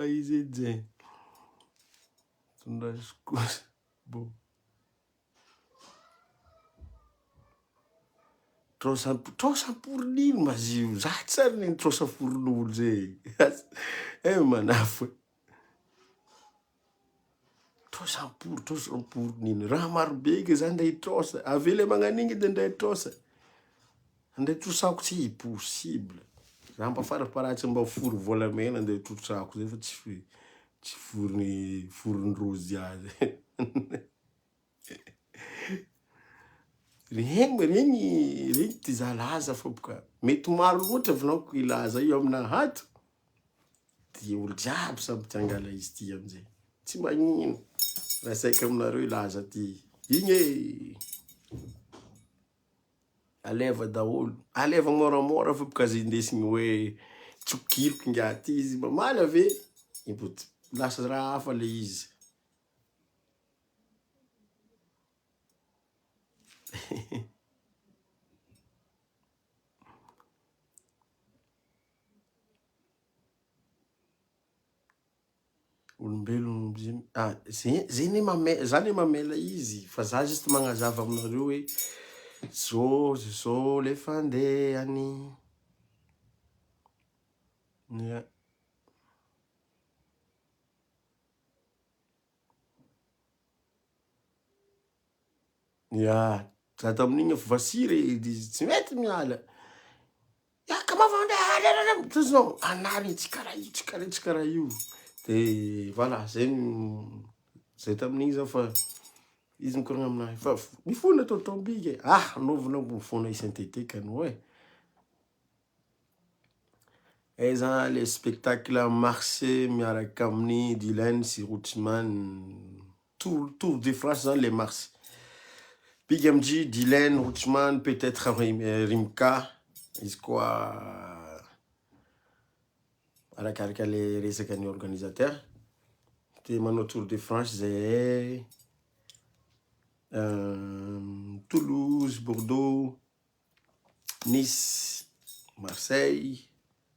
Izy edy zay. Tondraso kosa. Bon. Trosamporon'ino mazio? Za tsy ary niny trosamporon'olo zay. Manafo. Trosamporon'ino? Raha marobe ke zany ndray trosa. Avela magnan'igny de ndray trosa. Ndray trosako tsy possible. Za mba faraparatsy mba foro volamena ndray trosako zay fa tsy foron-drozy azy. Regny ty za laza fa boka mety maro loatra volaniko ilaza io amina hato. De olo jiaby samy ty angala izy ty amizay. Tsy magnino. Raha saika aminareo ilaza ty. Igny e. aleva daholo, aleva moramora fa boka azy indesigny hoe tsokiloko ingaty izy mamaly ave impoty lasa raha hafa le izy. Olombelogno zany mamela izy fa za juste magnazava aminareo hoe zao le fandehany. Ya, za tamin'igny efa vasiry izy tsy mety miala. Ka mavandeha tozonao anary tsy karaha io, tsy karaha io. De voilà, zay tamin'igny zao fa izy mikoragna aminahy fa mifona totombike. Anaovana mifona isentetika anao e. Eza le spectacle marché miaraka amin'ny Dylan sy Rootsman. Tour de France zany le marché. Big MG, Dylan, Rootsman, peut-être Rimka. Izy koa arakaraka le resaka ny organisateur. De manao Tour de France zay Toulouse, Bordeaux, Nice, Marseille,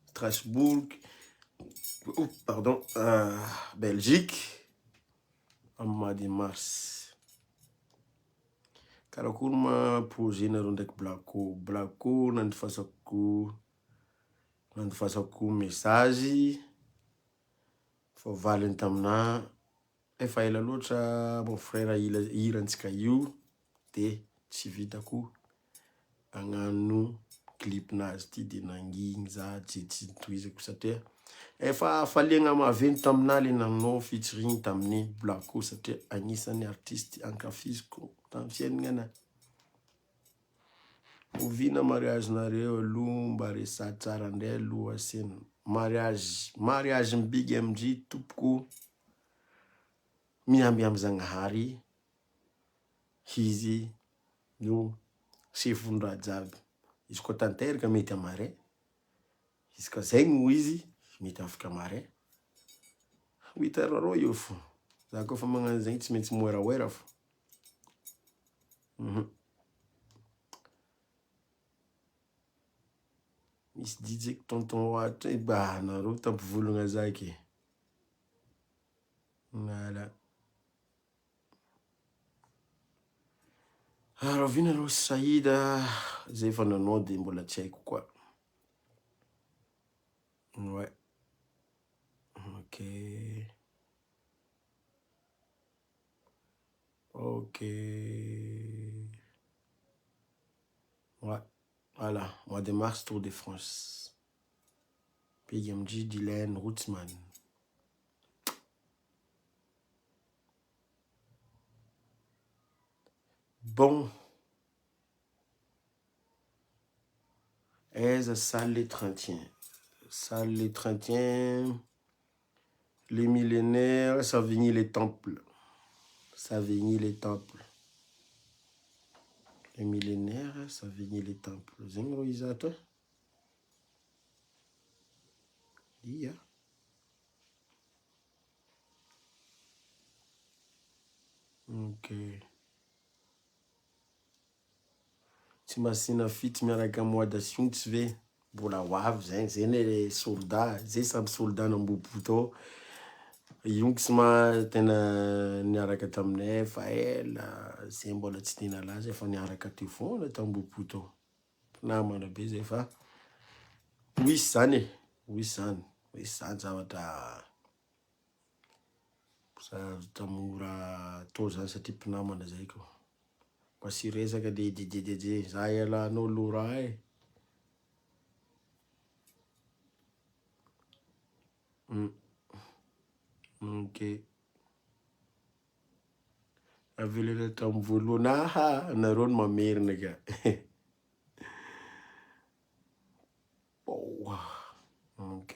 Strasbourg, pardon, Belgique, en mois de mars. Karakory ma projet nareo ndraiky Blacko nandifasako message fa valiny tamina efa ela loatra mon frère irantsika io de tsy vitako agnano clipnazy ty de nangigny za tsy toizako satria efa faliagna maveny tamina le nanao featuring tamin'ny Blacko satria agnisan'ny artiste ankafiziko tamin'ny fiaignana. Ovina mariage nareo aloha mba resa tsara ndray aloha asena mariage Big MG tompoko miamby Zagnahary izy no chefon-draha jiaby. Izy koa tanteraka mety amare, izy koa zegny izy mety afaka amare. 8 heures rô io fo. Za koa fa magnano zegny tsy maintsy moeraoera fo. Misy DJ tonton Watt nareo tampivolagna zake. Voilà. Ravina aloha Saïda zay efa nanao de mbola tsy haiko koa. Ouais. Ok. Ouais. Voilà. Mois de mars, Tour de France. Big MG, Dylan, Rootsman. Bon. Eza salle les 31. Salle les 31. Les millénaires, Savigny les temples. Savigny les temples. Les millénaires, Savigny les temples. Zengro isato. Iya. Ok. Tsy masina fity miaraka mois d'assiontsy ve mbola hoavy zay le soldat zay samy soldat nambopoto ionksy ma tena niaraka taminay fa ela zay mbola tsy tena laza efa niaraka teo foana tambopoto namana be zay fa wisy zany zavatra mora tô zany satria mpinamana zay ko fa sy resaka de jejejeje za ialanao lora e. Ok. Avelana tamin'ny voalohany nareo no mamerina ka. Oh. Ok.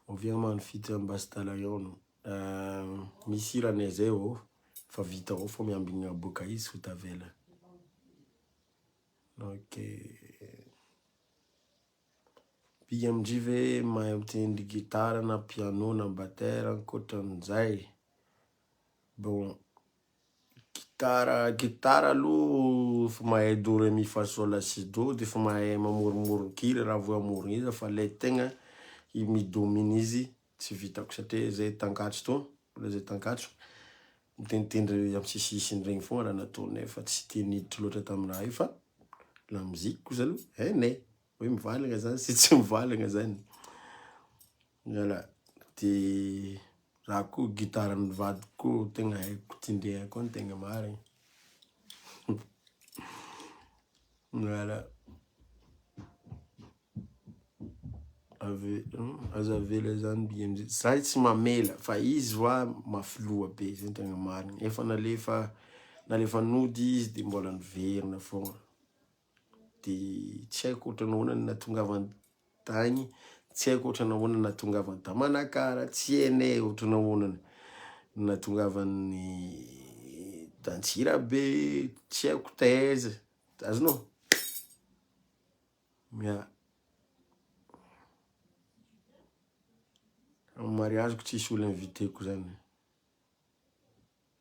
Ovia man fity ambasy talagnano. Misy ranay zay oh. fa vita ao fa miambigna aboaka izy ho tavela. Ok. Bi amindry ve mahay mitendry gitara na piano na batera ankoatran'izay? Bon, gitara aloha fa mahay do re mi fa sol la si do de fa mahay mamoromoronkira raha vo amorona izy fa le tegna i midomina izy tsy vitako satria zay tankatso to, zay tankatso mitendritendry amy sisisiny regny fogna raha nataonay fa tsy teniditry loatra tamin'ny raha io fa la muzika kosa aloha hainay hoe mivalagna zany sy tsy mivalagna zany. Voilà. De raha koa gitaran'ny vadiko koa tegna haiko tindrena koa ny tegna marigny. Voilà. Aza avela zany bi amizay. Zahay tsy mamela fa izy va mafy loha be zay tegna marigny. Efa nalefa nody izy de mbola niverina fogna. De tsy haiko ohatry nahoana natongavany tagny, tsy haiko ohatry nahoana natongavany ta Manakara, tsy hainay ohatry nahoana natongavany t'Antsirabe, tsy haiko taiza. Azonao? Yeah. Amy mariaziko tsisy olo inviteko zany.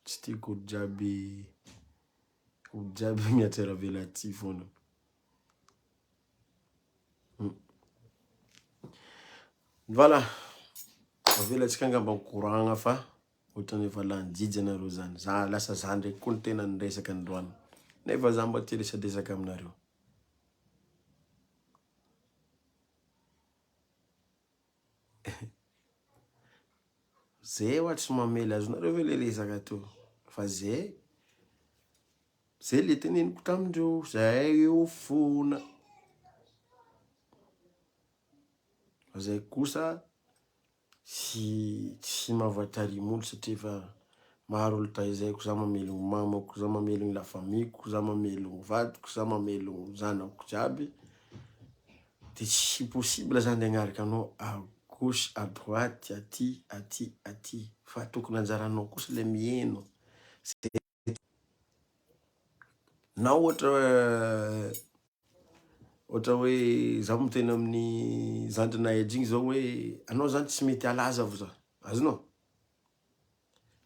Tsy tiako olo jiaby mihatsara vela ty fogna. Voilà. Avelatsika angamba mikoragna fa ohatrany efa lany jijy anareo zany. Za lasa za ndraiky koa ny tena niresaka androany. Nefa za mba te resadresaka aminareo. Zay hoa tsy mamela azonareo ve le resaka to? Fa zay le teneniko tamindreo, zay eo fona. Zay kosa tsy mahavatarimo satria fa maro olo tahizaiko, za mamelogno mamako, za mamelogno la famille-ko, za mamelogno vadiko, za mamelogno zanako jiaby. De tsy possible zany hagnaraka anao à gauche à droite aty fa tokony anjaranao kosa le mieno. Na ohatra hoe za miteny amin'ny zandrinahy igny zao hoe anao zany tsy mety halaza vo za. Azonao?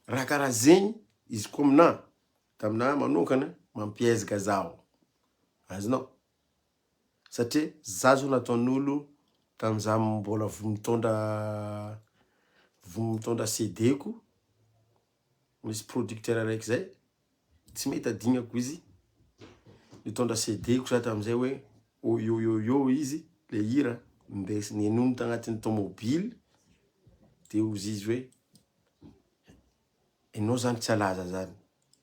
Raha karaha zegny izy koa aminahy, taminahy manokana mampiezaka zaho. Azonao? Satria za zao nataon'olo tamin'izaho mbola vo mitondra CD-ko, misy producteur araiky zay, tsy mety adignako izy. Nitondra CD-ko za tamin'izay hoe yo izy le hira ndesiny enony tagnatin'ny tomobily de ozy izy hoe enao zany tsy alaza zany.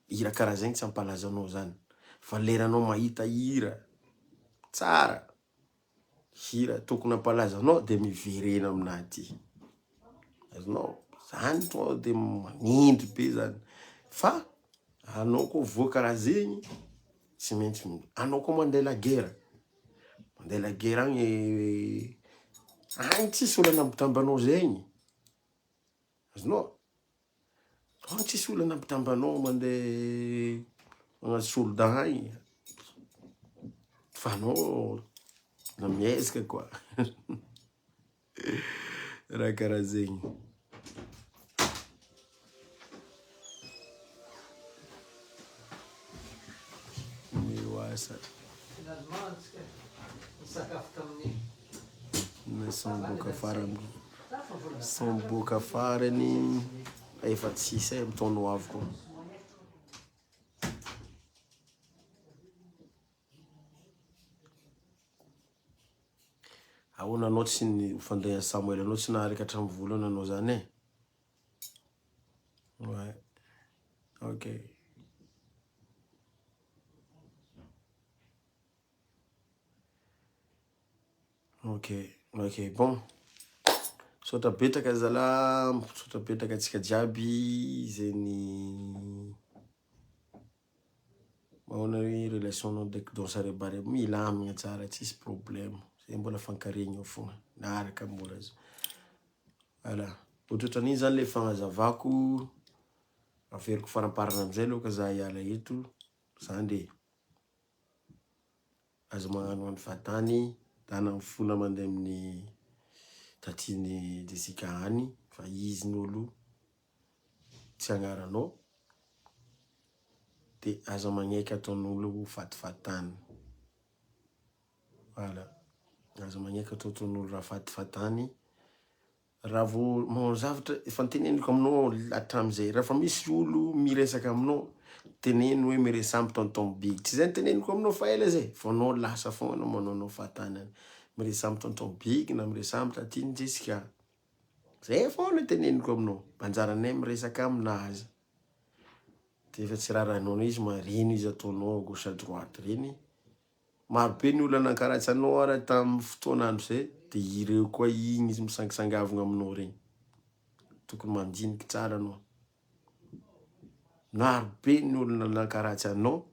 Hira karaha zegny tsy ampalaza anao zany. Fa leranao mahita hira tsara, hira tokony ampalaza anao de miverena aminahy ty. Azonao? Zany tonga de manindry be zany. Fa anao koa voa karaha zegny tsy maintsy anao koa mandeha la guerre. Mandeha la guerre agny tsisy olo nambitambanao zegny. Azonao? Agny tsisy olo nambitambanao mandeha magnano soldat agny. Fa anao na miezaka koa. Raha karaha zegny. Mihoasa. Somboka farany efa tsisy mitaonao avy koa. Ahoana anao tsy ny fandeha Samuel, anao tsy naharaka hatramin'ny volana anao zany e? Ouais. Ok. Ok, bon. Sotra betaka zala, sotra betaka atsika jiaby zegny mahona hoe relation-nao ndraiky donsare bare milamigna tsara tsisy problème. Zay mbola fankaregny eo fogna, naharaka mbola. Voilà. Ohatrohatran'iny zany le fagnazavako averiko faramparana amizay aloha ka za hiala eto zany azo magnano any fatany dana mifona mandeha amin'ny tatiny Jessica any fa izy n'olo tsy agnaranao de aza magneky ataon'olo fatifatany. Voilà, aza magneky ataon'olo raha fatifatany raha vo mo zavatra efa teneniko aminao atramizay raha fa misy olo miresaka aminao teneny hoe miresamby tonton Big tsy zay teneniko aminao fa ela zay fa anao lasa foana manao fatany miresamby tonton Big na miresamby tatiny Jessica zay foana teneniko aminao anjaranay miresaka aminazy de efa tsy rahanao izy marino izy ataonao gauche à droite reny marobe ny olo nankaratsy anao ara tamin'ny fotoanandro zay de ireo koa igny izy misangisangavina aminao regny tokony mandiniky tsara anao. Marobe ny olo nankaratsy anao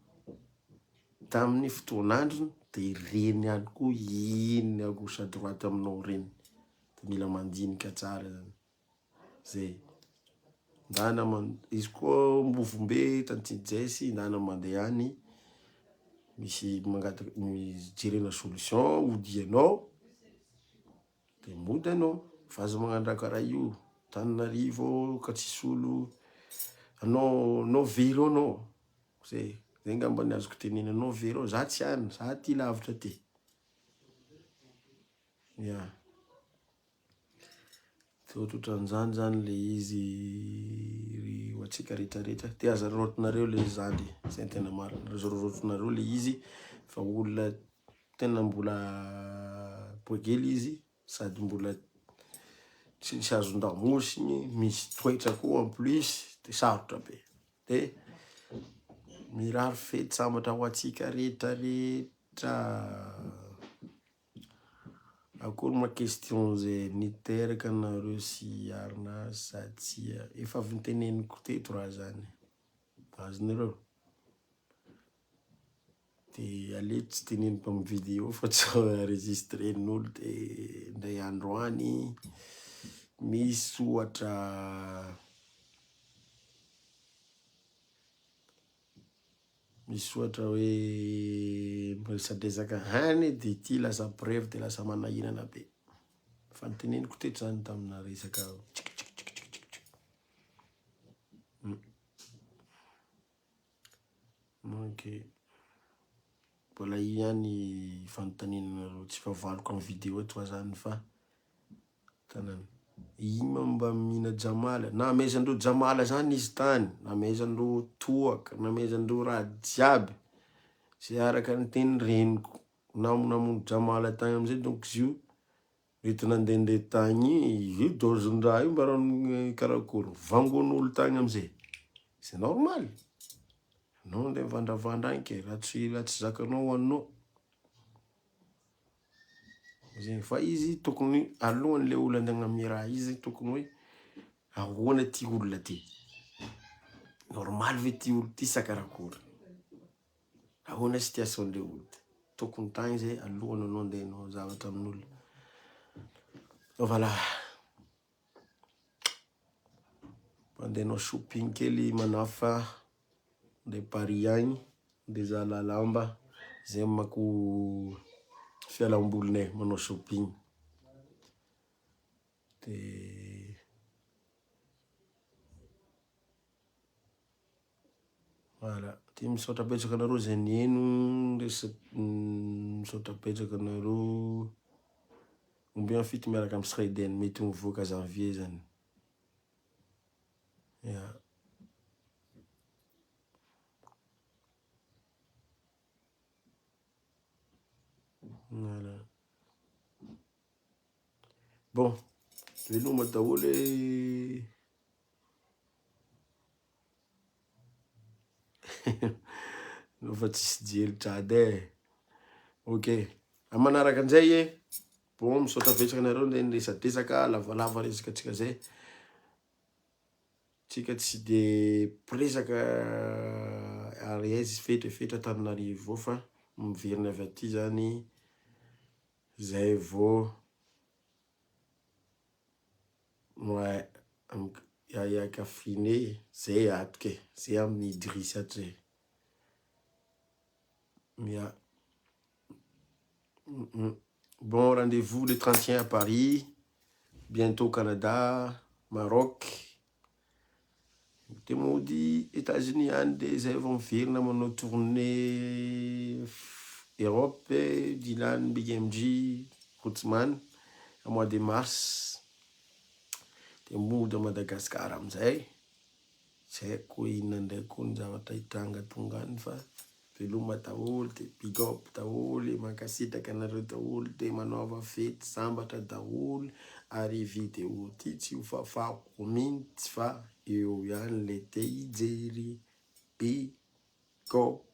tamin'ny fotoanandro de reny ihany koa iny à gauche à droite aminao reny de mila mandinika tsara zany zay. Ndana izy koa Mbovombe tanty Jessy ndana mandeha any misy mangataky mijerena solution odianao de mody anao fa azo magnano raha karaha io Tananarivo ka tsisy olo anao very anao zay ngamba ny azoko tenena anao very za tsy any za ty lavitra ty ya ohatran'izany zany le izy ho atsika rehetrarehetra te aza rotinareo le zany zay tena marina rotinareo le izy fa olona tena mbola boegely izy sady mbola tsy azon-damosiny misy toetra koa en plus de sarotra be de mirary fety sambatra ho atsika rehetrarehetra. Akory ma question zay niteraka nareo sy arina satsia efa avy niteneniko teto raha zany azonareo de aleo tsy teneniko amin'ny video fa tsy enregistren'olo de ndray andro any misy ohatra hoe miresadresaka hany de ty lasa preuve de lasa manahinana be fa niteneniko teto zany tamina resaka ok mbola ihany fanontanianareo tsy favaliko amin'ny video eto zany fa tanany ino mba mihina jamala na amezandreo jamala zany izy tany na amezandreo toaka na amezandreo raha jiaby zay araka ny teny reniko namonamono jamala tany amizay donc izy io rety nandehandeha tany io doziny raha io mbarano karakory vangon'olo tany amizay c'est normal anao nde mivandravandra any ke raha tsy zakanao hoaninao zay fa izy tokony alohan'le olo andeha hagnamia raha izy tokony hoe ahoana ty olona ty normal ve ty olo ty sa karakory ahoana situation'le olo ty tokony tany zay alohany anao andeha hanao zavatra amin'olo. Voilà, mandeha hanao shopping kely manafa nde Paris agny nde zala lamba zay mako fialambolinay manao shopping de voilà ty misaotra betsaka anareo zay nieno misaotra betsaka anareo ombia fito miaraka amin'ny Sweden mety mivoaka janvier zany ya. Voilà. Bon, veloma daholo fa tsisy jeritrady ok amanaraka anizay bon misaotra betsaka anareo nde niresadresaka lavalava resaka atsika zay tsika tsy de presaka ary aizy fetrafetra Tananarivo fa miverina avy aty zany zay vo ouais Kafine, c'est atke, c'est un Idrissa Tse. Bon, rendez-vous le 31 à Paris, bientôt au Canada, Maroc. Te maudit États-Unis, ils vont faire une tournée Europe, Dylan, Big MG, Kutzman, au mois de mars. Te moudé Madagascar, amzay. C'est quoi, inandekon, zavata itanga tungani fa. Peluma taoul, te big up taoul, makasita kanare taoul, te manova fete, sambatra taoul, arrivi te utiti ufafa kuminti fa, eu yan lete idzeri, big up.